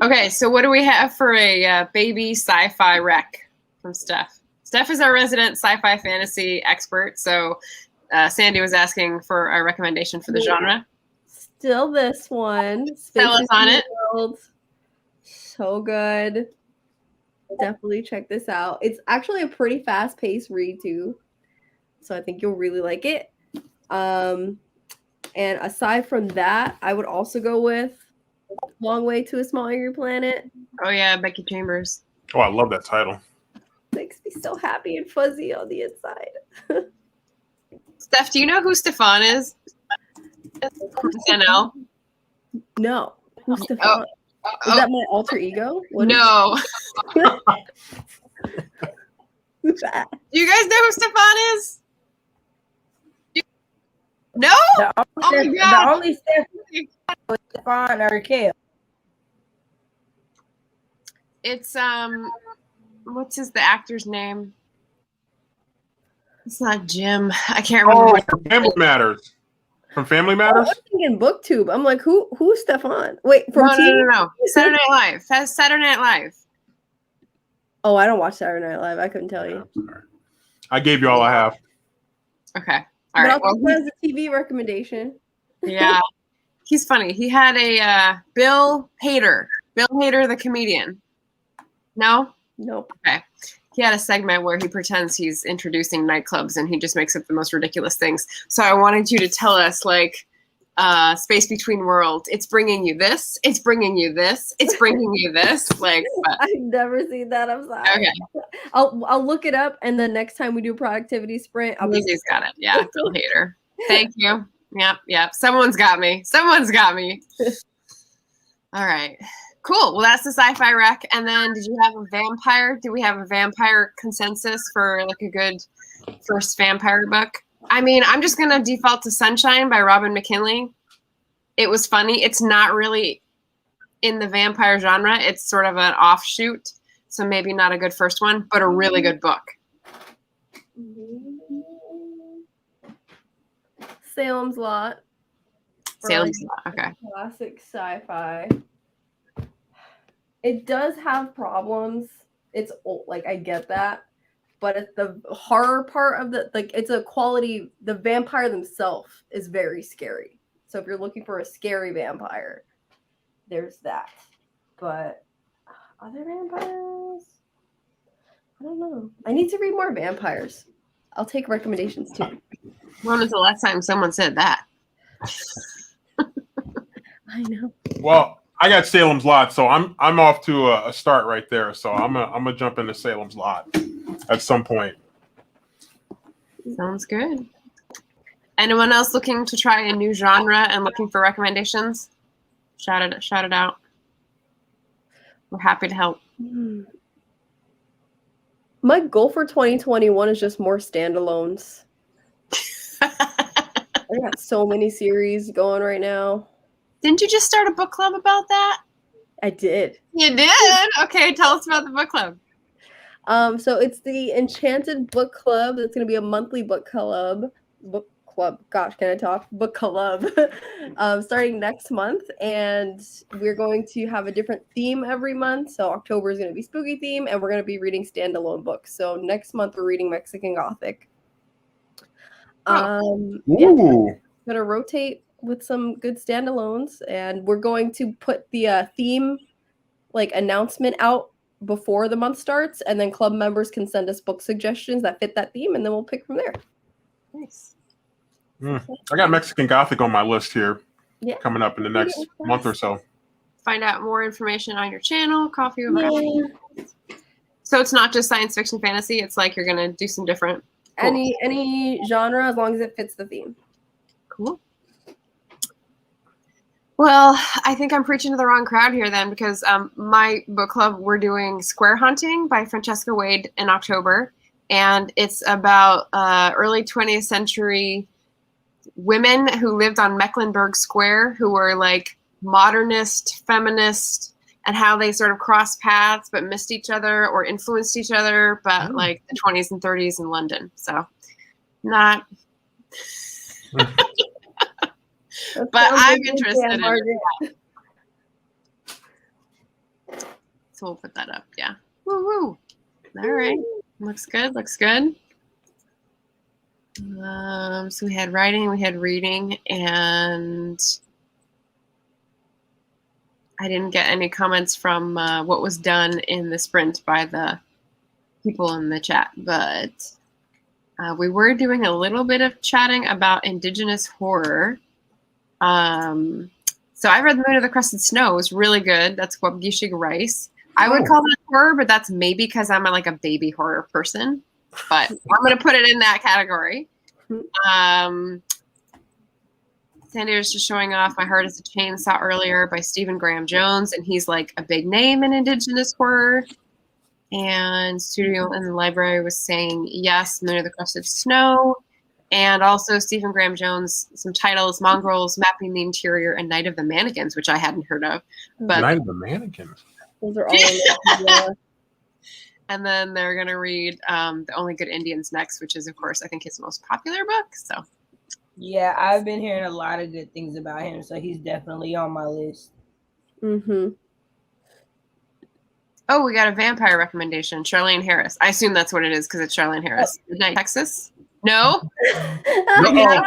Okay, so what do we have for a baby sci-fi rec from Steph? Steph is our resident sci-fi fantasy expert, so Sandy was asking for a recommendation for the genre. Still this one. Tell us on it. World. So good. Definitely check this out. It's actually a pretty fast-paced read too, so I think you'll really like it. And aside from that, I would also go with Long Way to a Small Angry Planet. Oh yeah, Becky Chambers. Oh, I love that title. Makes me so happy and fuzzy on the inside. Steph, do you know who Stefan is? From SNL? No. Who's Stefan? Is that my alter ego? What is No. who's that? Do you guys know who Stefan is? No? The Oh my God. only Steph was Stefan or Kel. It's what's the actor's name? It's not Jim. I can't remember. Oh, from Family Matters. From Family Matters? I'm thinking BookTube. I'm like, who's Stefan? Wait, from No. Saturday Night Live. That's Saturday Night Live. Oh, I don't watch Saturday Night Live. I couldn't tell you. Sorry. I gave you all I have. Okay. All But right. I'll Well, put that as a TV recommendation. yeah. He's funny. He had a Bill Hader. Bill Hader, the comedian. No? Nope. Okay. He had a segment where he pretends he's introducing nightclubs and he just makes up the most ridiculous things. So I wanted you to tell us, like, Space Between Worlds. It's bringing you this. It's bringing you this. It's bringing you this. Like, but, I've never seen that. I'm sorry. okay. I'll look it up, and the next time we do productivity sprint, I'll be. Easy's got it. Yeah, Bill Hader. Thank you. Yep. Someone's got me. All right. Cool. Well, that's the sci-fi rec. And then did you have a vampire? Do we have a vampire consensus for like a good first vampire book? I mean, I'm just going to default to Sunshine by Robin McKinley. It was funny. It's not really in the vampire genre. It's sort of an offshoot. So maybe not a good first one, but a really good book. Salem's Lot. Salem's Lot. Okay. Classic sci-fi. It does have problems. It's old, like I get that, but it's the horror part of the it's a quality. The vampire themselves is very scary. So if you're looking for a scary vampire, there's that. But other vampires, I don't know. I need to read more vampires. I'll take recommendations too. When was the last time someone said that? I know. Well, I got Salem's Lot, so I'm off to a start right there. So I'm gonna jump into Salem's Lot at some point. Sounds good. Anyone else looking to try a new genre and looking for recommendations? Shout it out. We're happy to help. My goal for 2021 is just more standalones. I got so many series going right now. Didn't you just start a book club about that? I did. You did? Okay, tell us about the book club. So it's the Enchanted book club. It's going to be a monthly book club. Gosh, can I talk? Book club. Starting next month, and we're going to have a different theme every month. So October is going to be spooky theme, and we're going to be reading standalone books. So next month we're reading Mexican Gothic. Ooh. Going to rotate with some good standalones, and we're going to put the theme announcement out before the month starts, and then club members can send us book suggestions that fit that theme, and then we'll pick from there. Nice. I got Mexican Gothic on my list here. Yeah. Coming up in the next month or so. Find out more information on your channel, Coffee with Apples. So it's not just science fiction fantasy. It's like you're going to do some different Any genre, as long as it fits the theme. Cool. Well, I think I'm preaching to the wrong crowd here then, because my book club, we're doing Square Hunting by Francesca Wade in October. And it's about early 20th century women who lived on Mecklenburg Square, who were like modernist, feminist, and how they sort of crossed paths but missed each other or influenced each other, but like the 20s and 30s in London. So not... But I'm interested in it. So we'll put that up. Yeah. Woo woo. All right. Looks good. Looks good. So we had writing, we had reading, and I didn't get any comments from what was done in the sprint by the people in the chat, but we were doing a little bit of chatting about Indigenous horror. So I read The Moon of the Crusted Snow. It was really good. That's Wabgishig Rice. I would call that horror, but that's maybe because I'm like a baby horror person. But I'm going to put it in that category. Sandy was just showing off My Heart is a Chainsaw earlier by Stephen Graham Jones, and he's like a big name in Indigenous horror. And Studio in the Library was saying yes, Moon of the Crusted Snow. And also Stephen Graham Jones, some titles, Mongrels, Mapping the Interior, and Night of the Mannequins, which I hadn't heard of. But Night of the Mannequins. Those are all and then they're going to read The Only Good Indians next, which is, of course, I think his most popular book. So, yeah, I've been hearing a lot of good things about him, so he's definitely on my list. Mm-hmm. Oh, we got a vampire recommendation, Charlene Harris. I assume that's what it is because it's Charlene Harris. Midnight Texas? No? Uh-oh.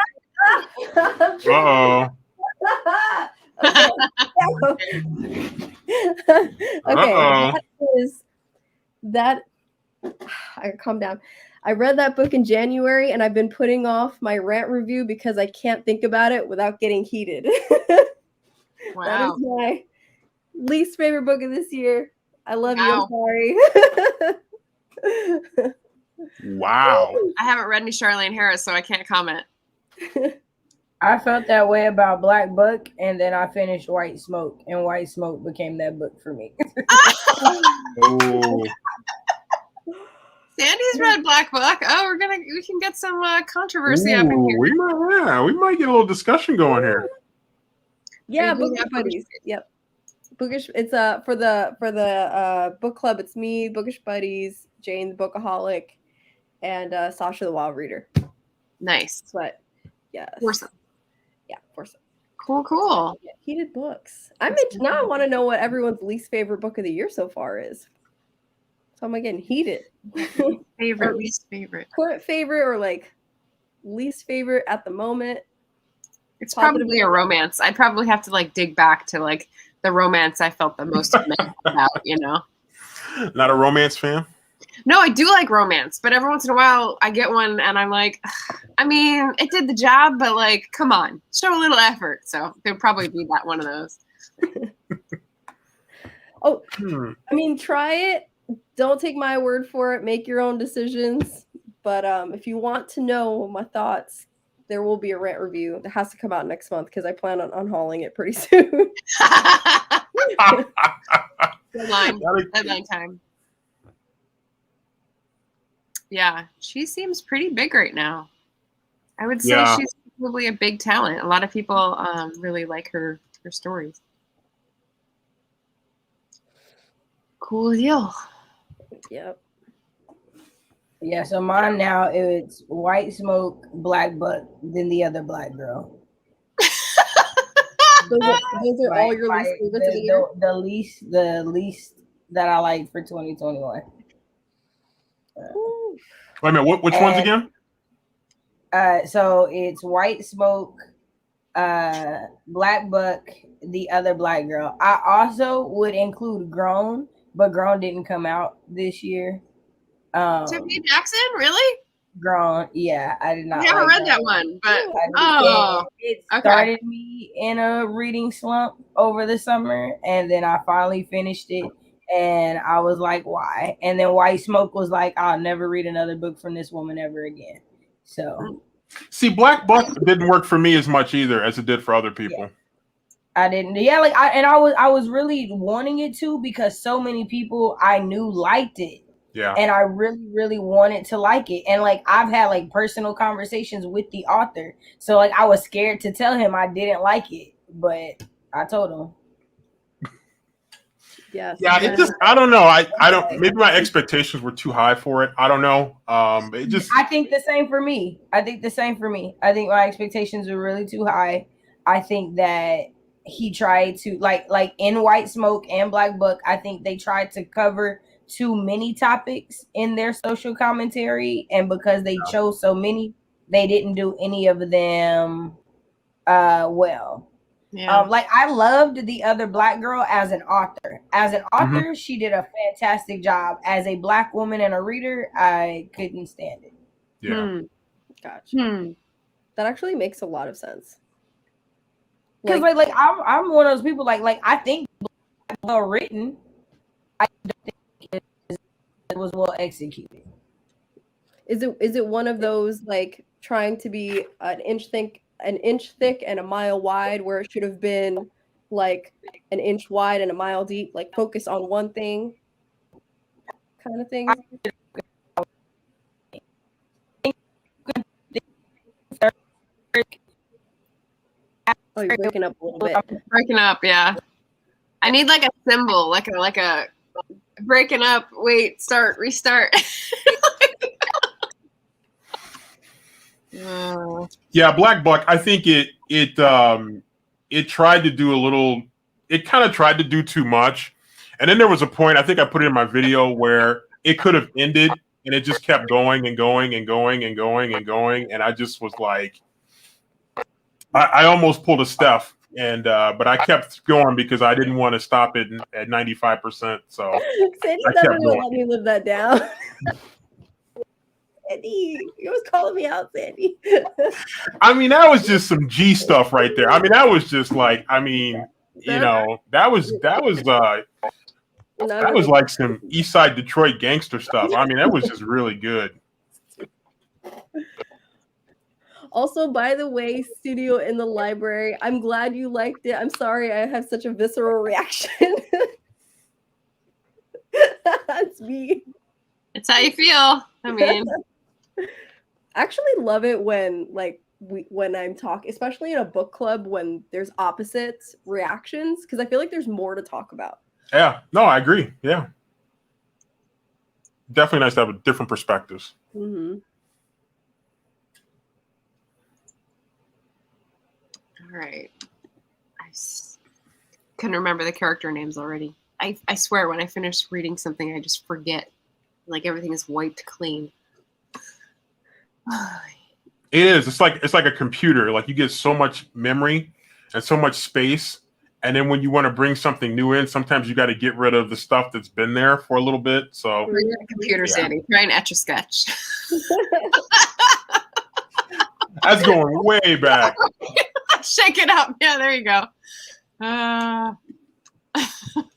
Uh-oh. Okay, that I calm down. I read that book in January, and I've been putting off my rant review because I can't think about it without getting heated. Wow. That is my least favorite book of this year. I love you. I'm sorry. Wow. I haven't read any Charlene Harris, so I can't comment. I felt that way about Black Book, and then I finished White Smoke, and White Smoke became that book for me. Oh. Sandy's read Black Book. Oh, we can get some controversy up in here. We might get a little discussion going here. Yeah, Bookish Buddies. Yep. Bookish. It's for the book club. It's me, Bookish Buddies, Jane the Bookaholic, and Sasha the Wild Reader. Nice. But yes. Foursome. Yeah, foursome. Cool. Yeah, heated books. Now I want to know what everyone's least favorite book of the year so far is. So I'm getting heated. Favorite, least favorite. Current favorite or like least favorite at the moment. It's probably a romance. I'd probably have to like dig back to like the romance I felt the most about, you know. Not a romance fan? No, I do like romance, but every once in a while I get one and I'm like, I mean, it did the job, but like, come on, show a little effort. So there'd probably be that one of those. I mean, try it. Don't take my word for it. Make your own decisions. But if you want to know my thoughts, there will be a rant review that has to come out next month because I plan on unhauling it pretty soon. Deadline time. Yeah, she seems pretty big right now. I would say she's probably a big talent. A lot of people really like her stories. Cool deal. Yep. Yeah, so mine now it's White Smoke, Black Buck, then the other black girl. Those are all your least favorites of the year? The least that I like for 2021. Wait a minute, which ones again? So it's White Smoke, Black Buck, the other black girl. I also would include Grown, but Grown didn't come out this year. Tiffany Jackson, really? Grown, yeah, I did not. I never read that one, but it started me in a reading slump over the summer, and then I finally finished it, And I was like, why? And then White Smoke was like, I'll never read another book from this woman ever again. So see, Black Buck didn't work for me as much either as it did for other people. Yeah. I didn't. Yeah, like I was really wanting it to because so many people I knew liked it. Yeah. And I really, really wanted to like it. And like I've had like personal conversations with the author. So like I was scared to tell him I didn't like it, but I told him. Yes. Yeah, it just I don't know. I don't maybe my expectations were too high for it. I don't know. It just I think the same for me. I think my expectations were really too high. I think that he tried to like in White Smoke and Black Book, I think they tried to cover too many topics in their social commentary, and because they chose so many, they didn't do any of them well. Yeah. Like I loved the other Black girl as an author. As an author, she did a fantastic job. As a Black woman and a reader, I couldn't stand it. yeah. Gotcha. That actually makes a lot of sense. Because like I'm one of those people like I think well written. I don't think it was well executed. Is it one of those like trying to be an inch thick and a mile wide, where it should have been like an inch wide and a mile deep, like focus on one thing kind of thing? Oh, you're breaking up a little bit. Breaking up, yeah. I need like a symbol, like a breaking up. Wait, start, restart. Yeah, Black Buck, I think it tried to do a little, it kind of tried to do too much. And then there was a point, I think I put it in my video, where it could have ended and it just kept going and going and going and going and going. And I just was like, I almost pulled a Steph, and but I kept going because I didn't want to stop it at 95%. So Sandy's never gonna let me live that down. Sandy, you was calling me out, Sandy. I mean, that was just some G stuff right there. I mean, that was just like, I mean, you know, that was like some East Side Detroit gangster stuff. I mean, that was just really good. Also, by the way, Studio in the Library, I'm glad you liked it. I'm sorry I have such a visceral reaction. That's me. It's how you feel. I mean, I actually love it when when I'm talking, especially in a book club, when there's opposite reactions, because I feel like there's more to talk about. Yeah, no, I agree. Yeah, definitely nice to have different perspectives. Mm-hmm. all right. I couldn't remember the character names already. I swear, when I finish reading something, I just forget. Like everything is wiped clean. It is. It's like a computer. Like you get so much memory and so much space, and then when you want to bring something new in, sometimes you got to get rid of the stuff that's been there for a little bit. So computer, Sandy, try and etch a sketch. That's going way back. Shake it up. Yeah, there you go.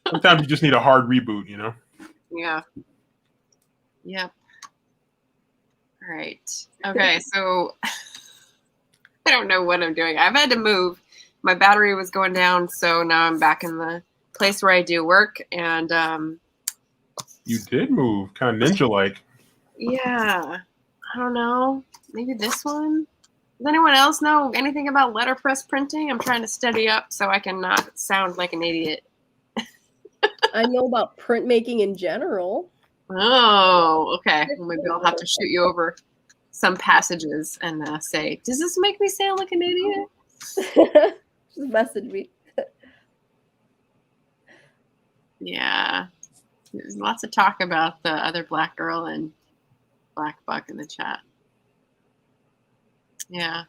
Sometimes you just need a hard reboot, you know? Yeah. Yep. All right. Okay, so I don't know what I'm doing. I've had to move. My battery was going down, so now I'm back in the place where I do work. And you did move, kind of ninja-like. Yeah. I don't know. Maybe this one? Does anyone else know anything about letterpress printing? I'm trying to study up so I can not sound like an idiot. I know about printmaking in general. Oh, okay. Well, maybe I'll have to shoot you over some passages and say, does this make me sound like an idiot? Just message me. Yeah. There's lots of talk about the other Black girl and Black Buck in the chat. Yeah.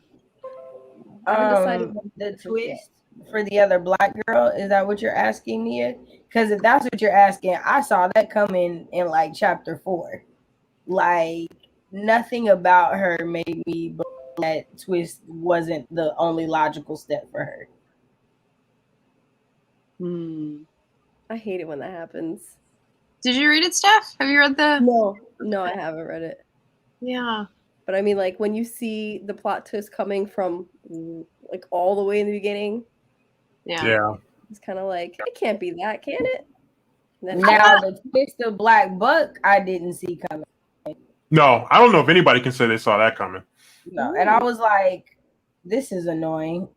The twist for the other Black girl, is that what you're asking, Nia? Because if that's what you're asking, I saw that coming in like chapter 4. Like nothing about her made me believe that twist wasn't the only logical step for her. I hate it when that happens. Did you read it, Steph? Have you read the? No, I haven't read it. Yeah. But I mean, like when you see the plot twist coming from like all the way in the beginning, Yeah. it's kind of like it can't be that, can it? Now the twist of Black Buck, I didn't see coming. No, I don't know if anybody can say they saw that coming. No, and I was like, this is annoying.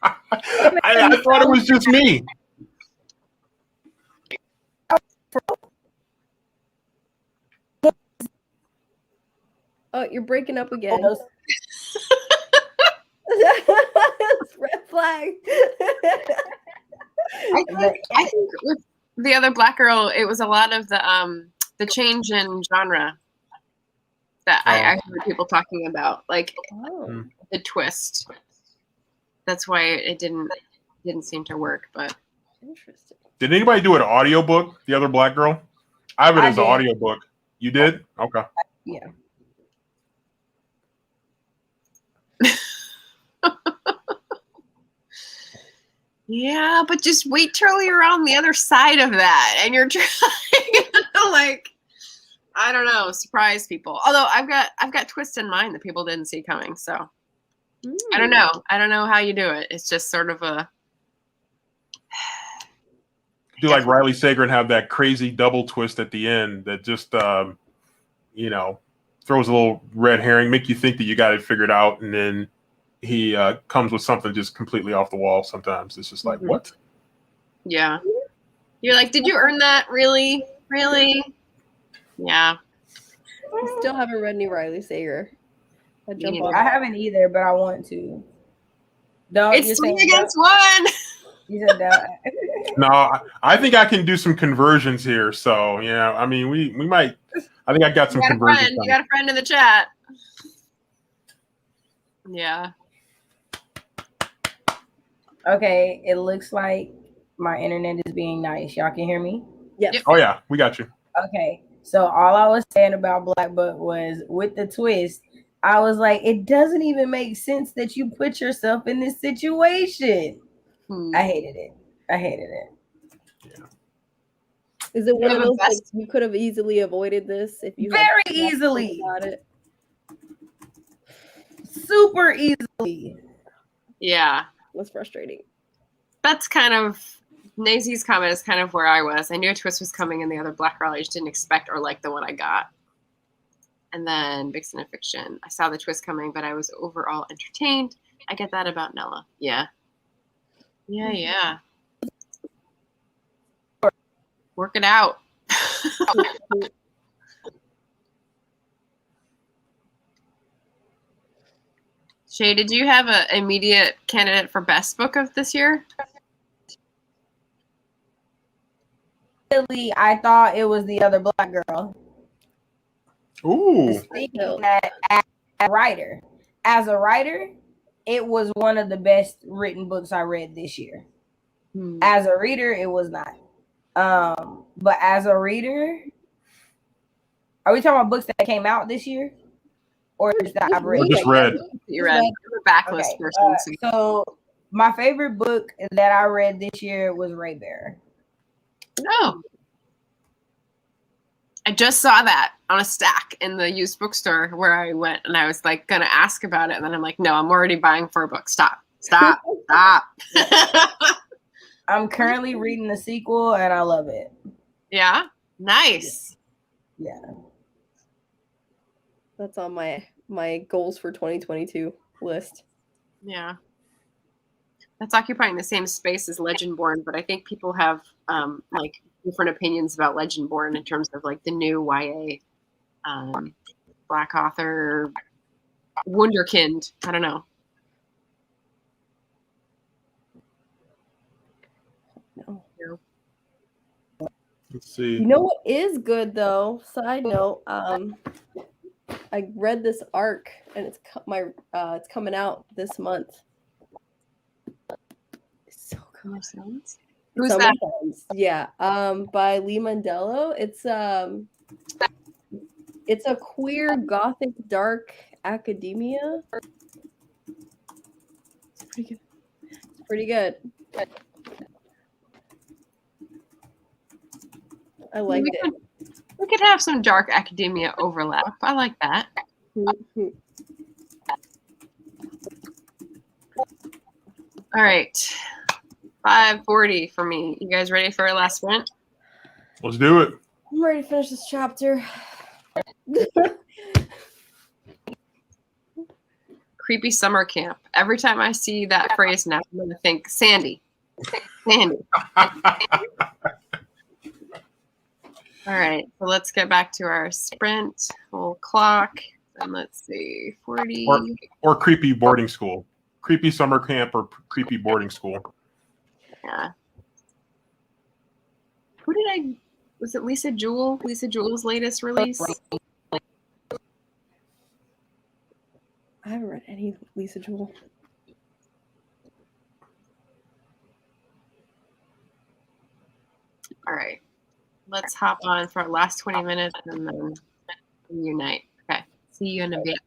I thought it was just me. Oh, you're breaking up again. Red flag. I think with the other black girl, it was a lot of the change in genre that I heard people talking about, like the twist. That's why it didn't seem to work. But interesting. Did anybody do an audiobook? The other black girl? I have it as an audiobook. You did? Okay. Yeah. Yeah, but just wait till you're on the other side of that and you're trying to, like, I don't know, surprise people. Although I've got twists in mind that people didn't see coming, so I don't know. I don't know how you do it. It's just sort of a Do like Riley Sager and have that crazy double twist at the end that just throws a little red herring, make you think that you got it figured out, and then he comes with something just completely off the wall. Sometimes it's just like, what? Yeah. You're like, did you earn that? Really? Yeah. I still haven't read any Riley Sager. I haven't either, but I want to. It's 3 against 1. You said that. No, I think I can do some conversions here. So yeah, I mean, we might. I think I got some conversions. You got a friend in the chat. Yeah. Okay, it looks like my internet is being nice. Y'all can hear me? Yes. Oh yeah, we got you. Okay, so all I was saying about Black Buck was with the twist, I was like, it doesn't even make sense that you put yourself in this situation. I hated it. Yeah. Is it one of those like you could have easily avoided this if you very easily about it? Super easily. Yeah. That's frustrating. That's kind of Nazy's comment is kind of where I was. I knew a twist was coming in the other black girl. I just didn't expect or like the one I got. And then Vixen and Fiction. I saw the twist coming, but I was overall entertained. I get that about Nella. Yeah. Yeah. Work it out. Shay, did you have an immediate candidate for best book of this year? Really, I thought it was the other black girl. Ooh. As a writer, it was one of the best written books I read this year. As a reader, it was not. But as a reader, are we talking about books that came out this year? Or that I've read? Just read. You read the backlist person. So my favorite book that I read this year was Ray Bear. Oh. I just saw that on a stack in the used bookstore where I went, and I was like gonna ask about it, and then I'm like, no, I'm already buying 4 books. Stop. I'm currently reading the sequel, and I love it. Yeah, nice. Yeah, that's on my goals for 2022 list. Yeah, that's occupying the same space as Legendborn, but I think people have like different opinions about Legendborn in terms of like the new YA black author wunderkind. I don't know. No. Let's see. You know what is good though? Side note, I read this arc and it's it's coming out this month. It's so good. Who's that? Yeah, by Lee Mandello. It's a queer gothic dark academia. It's pretty good. I liked it. We could have some dark academia overlap. I like that. Mhm. All right. 5:40 for me. You guys ready for our last sprint? Let's do it. I'm ready to finish this chapter. Creepy summer camp. Every time I see that phrase now, I'm going to think Sandy. Sandy. All right. So let's get back to our sprint. We'll clock. And let's see. 40. Or creepy boarding school. Creepy summer camp or creepy boarding school. Yeah. Who did I... Was it Lisa Jewell? Lisa Jewell's latest release? I haven't read any Lisa Jewell. All right. Let's hop on for our last 20 minutes and then reunite. Okay. See you in a bit.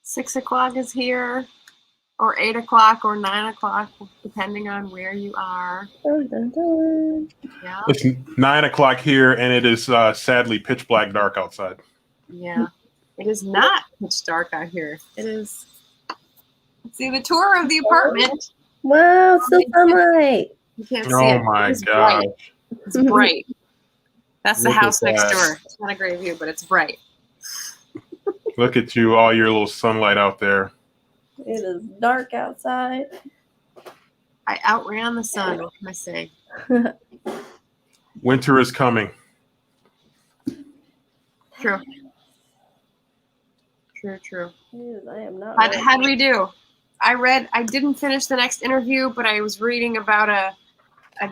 6 o'clock is here, or 8 o'clock, or 9 o'clock, depending on where you are. Dun, dun, dun. Yeah. It's 9 o'clock here, and it is sadly pitch black dark outside. Yeah. It is not pitch dark out here. It is. Let's see the tour of the apartment. Wow, it's still sunlight. You can't see Oh it. my It's gosh. bright. It's bright. That's the Look at house next that. door. It's not a great view, but it's bright. Look at you, all your little sunlight out there. It is dark outside. I outran the sun. What can I say? Winter is coming. True. True. Yes, I am not. How'd we do? I didn't finish the next interview, but I was reading about a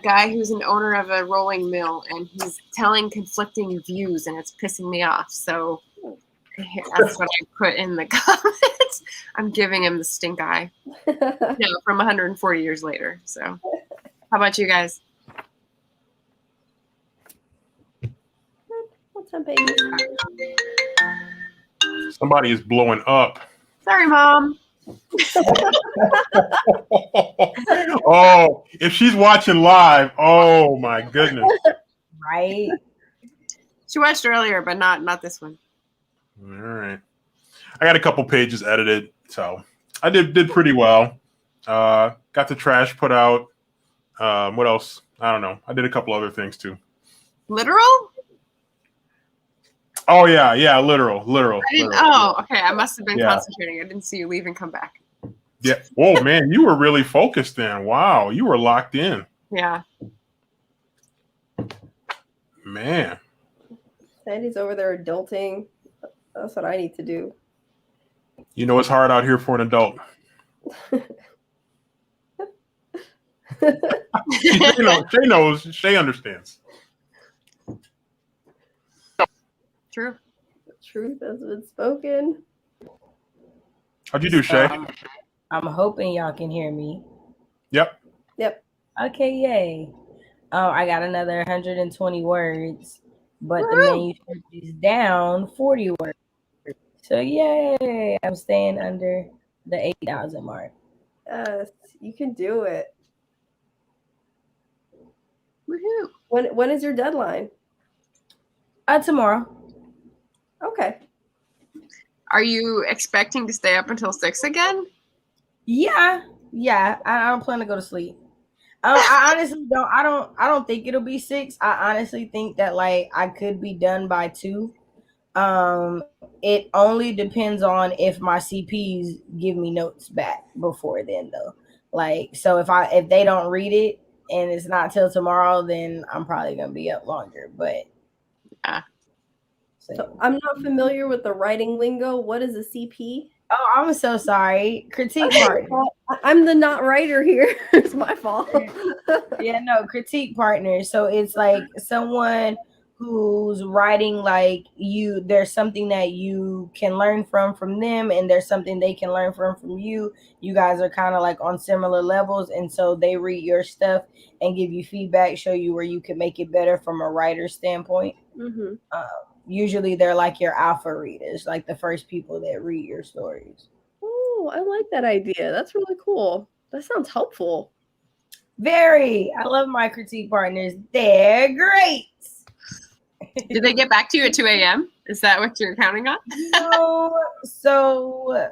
guy who's an owner of a rolling mill, and he's telling conflicting views, and it's pissing me off. So that's what I put in the comments. I'm giving him the stink eye. From 140 years later. So how about you guys? What's up, baby? Somebody is blowing up. Sorry, Mom. Oh, if she's watching live, oh my goodness. Right. She watched earlier, but not this one. All right. I got a couple pages edited, so I did pretty well. Got the trash put out. What else? I don't know. I did a couple other things too. Literal? Oh yeah, literal. Oh, okay. I must have been Yeah. concentrating. I didn't see you leave and come back. Yeah. Oh man, you were really focused then. Wow, you were locked in. Yeah. Man. Sandy's over there adulting. That's what I need to do. You know it's hard out here for an adult. Shay knows. Shay understands. True. The truth has been spoken. How'd you do, Shay? I'm hoping y'all can hear me. Yep. Okay, yay. I got another 120 words, but the Woo! manuscript is down 40 words. So yay, I'm staying under the 8,000 mark. Yes, you can do it. Woohoo. When is your deadline? Tomorrow. Okay. Are you expecting to stay up until 6 again? Yeah. I don't plan to go to sleep. I honestly don't. I don't think it'll be 6. I honestly think that like I could be done by 2. It only depends on if my CPs give me notes back before then, though. Like, so if they don't read it and it's not till tomorrow, then I'm probably gonna be up longer. But yeah. So I'm not familiar with the writing lingo. What is a CP? Oh, I'm so sorry. Critique partner. I'm the not writer here. It's my fault. Yeah, no, critique partner. So it's like someone who's writing like you. There's something that you can learn from them, and there's something they can learn from you. You guys are kind of like on similar levels, and so they read your stuff and give you feedback, show you where you can make it better from a writer's standpoint. Mm-hmm. Usually they're like your alpha readers, like the first people that read your stories. Oh, I like that idea. That's really cool. That sounds helpful. Very. I love my critique partners. They're great. Did they get back to you at 2 a.m.? Is that what you're counting on? No. So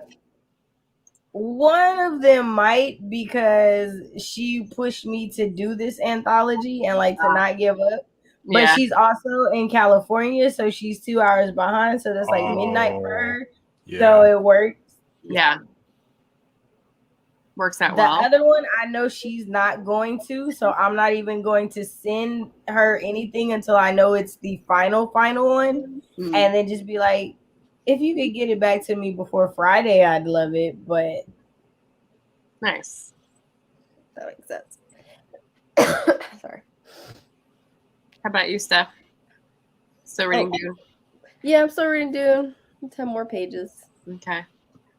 one of them might, because she pushed me to do this anthology and like to not give up. But Yeah. she's also in California, so she's 2 hours behind. So that's like midnight for her. Yeah. So it works. Yeah. Works out The well. other one, I know she's not going to, so I'm not even going to send her anything until I know it's the final one. Mm. And then just be like, if you could get it back to me before Friday, I'd love it. But Nice. That makes sense. Sorry. How about you, Steph? Still reading Dune? Yeah, I'm still reading Dune. 10 more pages. Okay.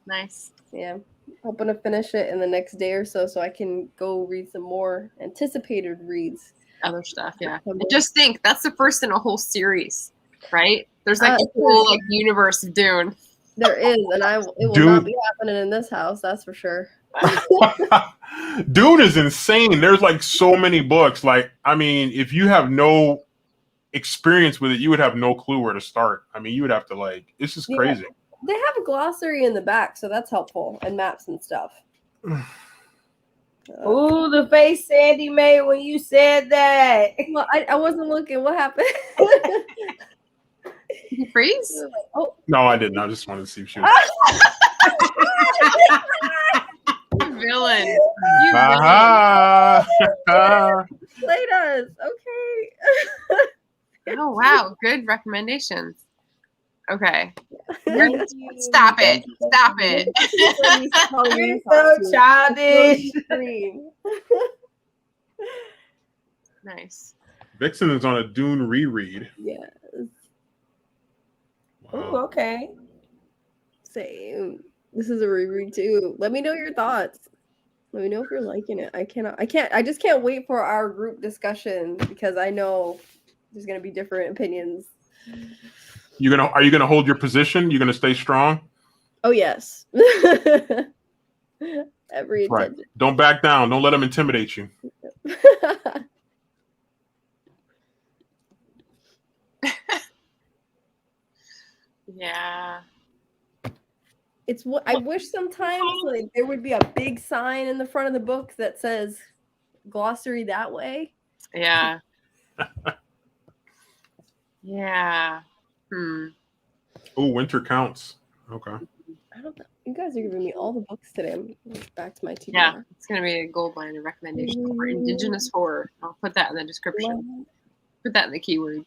Nice. Yeah. Hoping to finish it in the next day or so I can go read some more anticipated reads. Other stuff, yeah. And just think, that's the first in a whole series, right? There's like a Yeah. whole like universe of Dune. There is, and it will Dude. not be happening in this house. That's for sure. Dune is insane. There's like so many books. Like, I mean, if you have no experience with it, you would have no clue where to start. I mean, you would have to like, it's just crazy. They have a glossary in the back, so that's helpful, and maps and stuff. Ooh, the face Sandy made when you said that. Well, I wasn't looking. What happened? Did you freeze? Oh, No, I didn't. I just wanted to see if she was. You villain. You villain. Aha! played us. Okay. Oh wow, good recommendations. Okay. Stop it. Stop it. You're so childish. Nice. Vixen is on a Dune reread. Yes. Ooh, okay. Same. This is a reread too. Let me know your thoughts. Let me know if you're liking it. I just can't wait for our group discussion because I know there's gonna be different opinions. Are you gonna hold your position? You gonna stay strong? Oh yes. Every Right. attention. Don't back down. Don't let them intimidate you. Yeah. It's what I wish sometimes like there would be a big sign in the front of the book that says glossary that way. Yeah. Yeah. Oh, winter counts. Okay. I don't know. You guys are giving me all the books today. I'm back to my TBR. Yeah. It's gonna be a gold line of recommendation for Indigenous horror. I'll put that in the description. Put that in the keywords.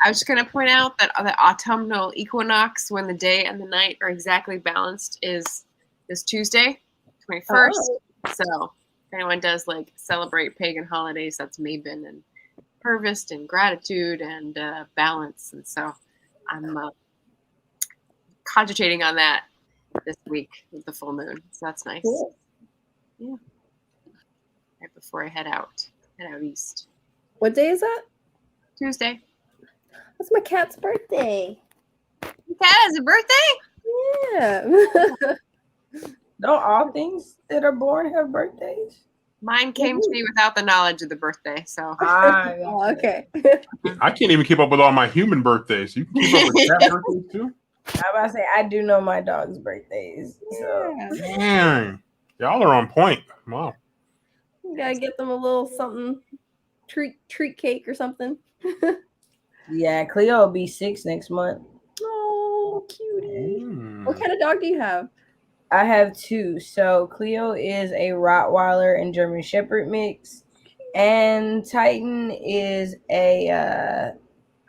I was just going to point out that the autumnal equinox, when the day and the night are exactly balanced, is this Tuesday, 21st. Oh. So if anyone does like celebrate pagan holidays, that's Mabon and harvest and gratitude and balance. And so I'm cogitating on that this week with the full moon. So that's nice. Cool. Yeah. Right before I head out east. What day is that? Tuesday. That's my cat's birthday. Your cat has a birthday? Yeah. Don't all things that are born have birthdays? Mine came to me without the knowledge of the birthday, so. Oh, okay. I can't even keep up with all my human birthdays. You can keep up with cat birthdays too? I'm about to say, I do know my dog's birthdays. So. Dang. Y'all are on point. Wow. You gotta get them a little something, treat cake or something. Yeah, Cleo will be 6 next month. Oh, cutie. What kind of dog do you have? I have 2. So Cleo is a Rottweiler and German Shepherd mix, and Titan is a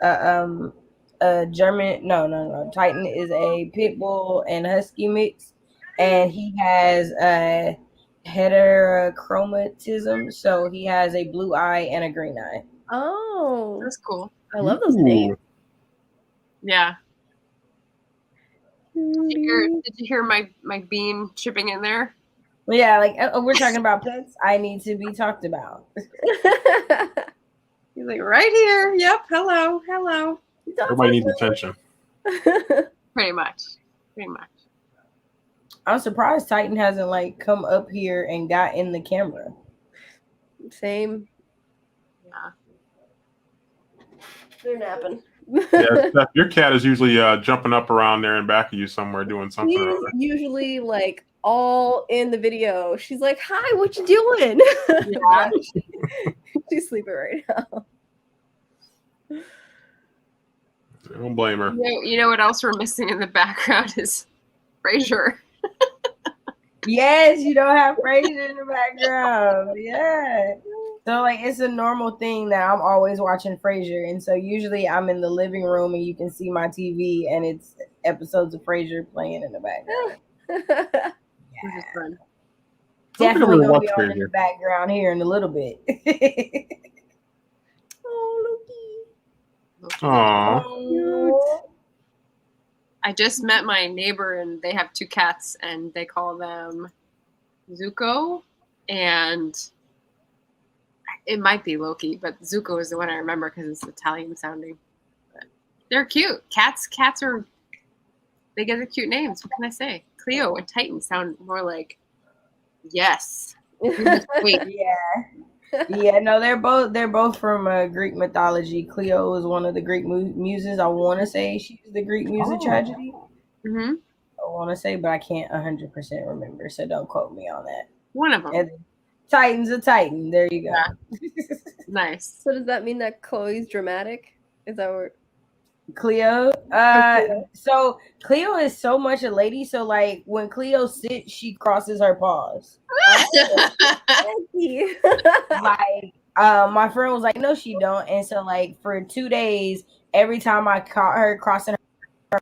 German. No. Titan is a Pit Bull and Husky mix, and he has a heterochromatism, so he has a blue eye and a green eye. Oh, That's cool. I love those names. Yeah. Did you hear my bean chipping in there? Well, yeah, like we're talking about pets. I need to be talked about. He's like, right here. Yep. Hello. Everybody needs attention. Pretty much. I'm surprised Titan hasn't like come up here and got in the camera. Same. Yeah. They're napping. Yeah, Steph, your cat is usually jumping up around there in back of you somewhere doing something. She's usually like all in the video. She's like, "Hi, what you doing?" Yeah. She's sleeping right now. I don't blame her. You know what else we're missing in the background is Frasier. Yes, you don't have Frasier in the background. Yeah. So like it's a normal thing that I'm always watching Frasier, and so usually I'm in the living room and you can see my TV and it's episodes of Frasier playing in the background. Which is fun. Definitely really gonna be watch on in the Frasier. background here in a little bit. Oh, Aww. Oh. I just met my neighbor and they have 2 cats and they call them Zuko and it might be Loki, but Zuko is the one I remember because it's Italian sounding. But they're cute. Cats are They get the cute names. What can I say? Cleo and Titan sound more like yes. Wait. Yeah, no, they're both from Greek mythology. Cleo is one of the Greek muses. I want to say she's the Greek muse of tragedy. Mm-hmm. I want to say, but I can't 100% remember, so don't quote me on that. One of them. And Titan's a Titan. There you go. Yeah. Nice. So does that mean that Chloe's dramatic? Is that what? Cleo. So Cleo is so much a lady. So like when Cleo sits, she crosses her paws. Like my friend was like, no, she don't. And so like for 2 days, every time I caught her crossing her,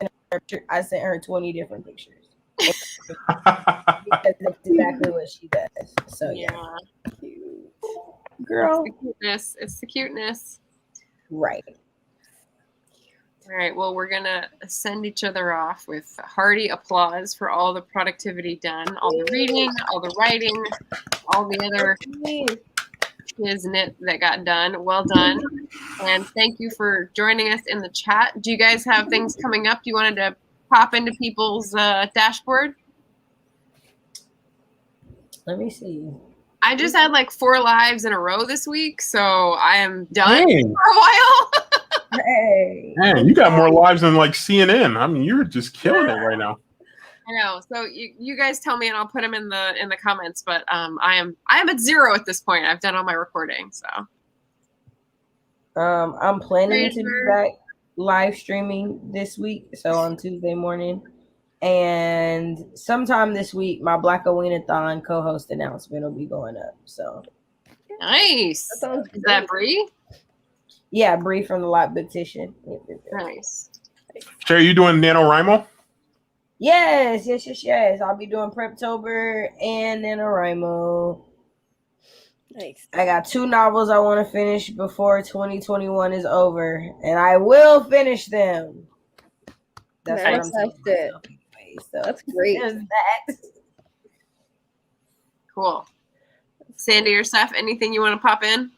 I sent her 20 different pictures. Because that's exactly what she does. So yeah. Cute. Girl. It's the cuteness. It's the cuteness. Right. All right, well, we're going to send each other off with hearty applause for all the productivity done, all the reading, all the writing, all the other shiznit that got done. Well done. And thank you for joining us in the chat. Do you guys have things coming up you wanted to pop into people's dashboard? Let me see. I just had like 4 lives in a row this week, so I am done Dang. for a while. Hey. Man, you got more lives than like CNN. I mean, you're just killing it right now. I know. So you guys tell me, and I'll put them in the comments. But I am at 0 at this point. I've done all my recording, so. I'm planning to be back live streaming this week, so on Tuesday morning, and sometime this week, my Black Aweenathon co-host announcement will be going up. So nice. Is that Bree? Yeah, Bree from the Lot Petition. Nice. Shay, you doing NaNoWriMo? Yes. I'll be doing Preptober and NaNoWriMo. Nice. I got 2 novels I want to finish before 2021 is over, and I will finish them. That's what I'm telling myself anyway, so that's great. There's that. Cool. Sandy or Steph, anything you want to pop in?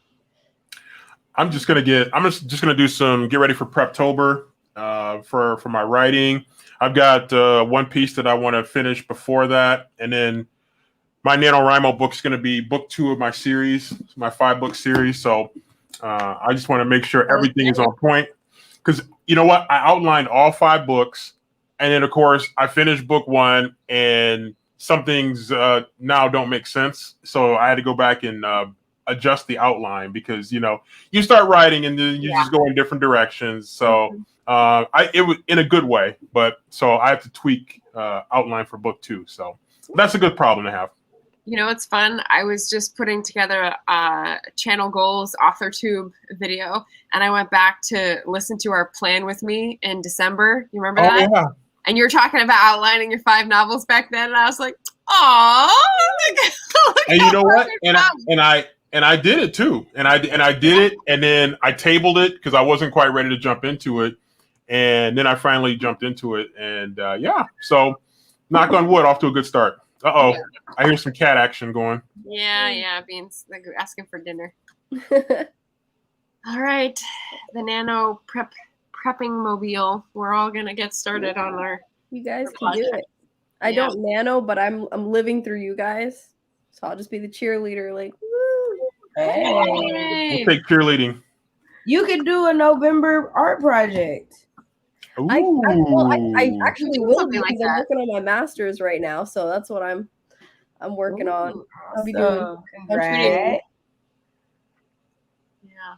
I'm just gonna do some get ready for Preptober for my writing. I've got one piece that I want to finish before that, and then my NaNoWriMo book is going to be book 2 of my series, my 5-book series. So I just want to make sure everything is on point, because you know what, I outlined all 5 books, and then of course I finished book 1, and some things now don't make sense. So I had to go back and adjust the outline, because you know, you start writing and then you just go in different directions. So it was in a good way, but so I have to tweak outline for book 2. So that's a good problem to have. You know, it's fun. I was just putting together a Channel Goals AuthorTube video, and I went back to listen to our plan with me in December. You remember that? Yeah. And you were talking about outlining your 5 novels back then, and I was like, "Aw!" And you know what? And I did it too. And I did it, and then I tabled it because I wasn't quite ready to jump into it, and then I finally jumped into it, and so knock on wood, off to a good start. Uh-oh. I hear some cat action going. Yeah, being like asking for dinner. All right, the nano prepping mobile. We're all gonna get started on our. You guys can do it. I don't nano, but I'm living through you guys, so I'll just be the cheerleader. Like, woo! Hey. We'll take cheerleading. You could do a November art project. I actually will be, like because I'm working on my master's right now, so that's what I'm working on. I'll be doing. Congrats. Yeah.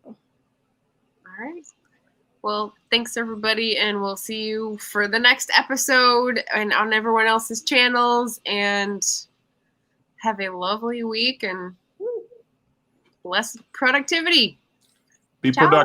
All right. Well, thanks everybody, and we'll see you for the next episode and on everyone else's channels. And have a lovely week and blessed productivity. Be Ciao. productive.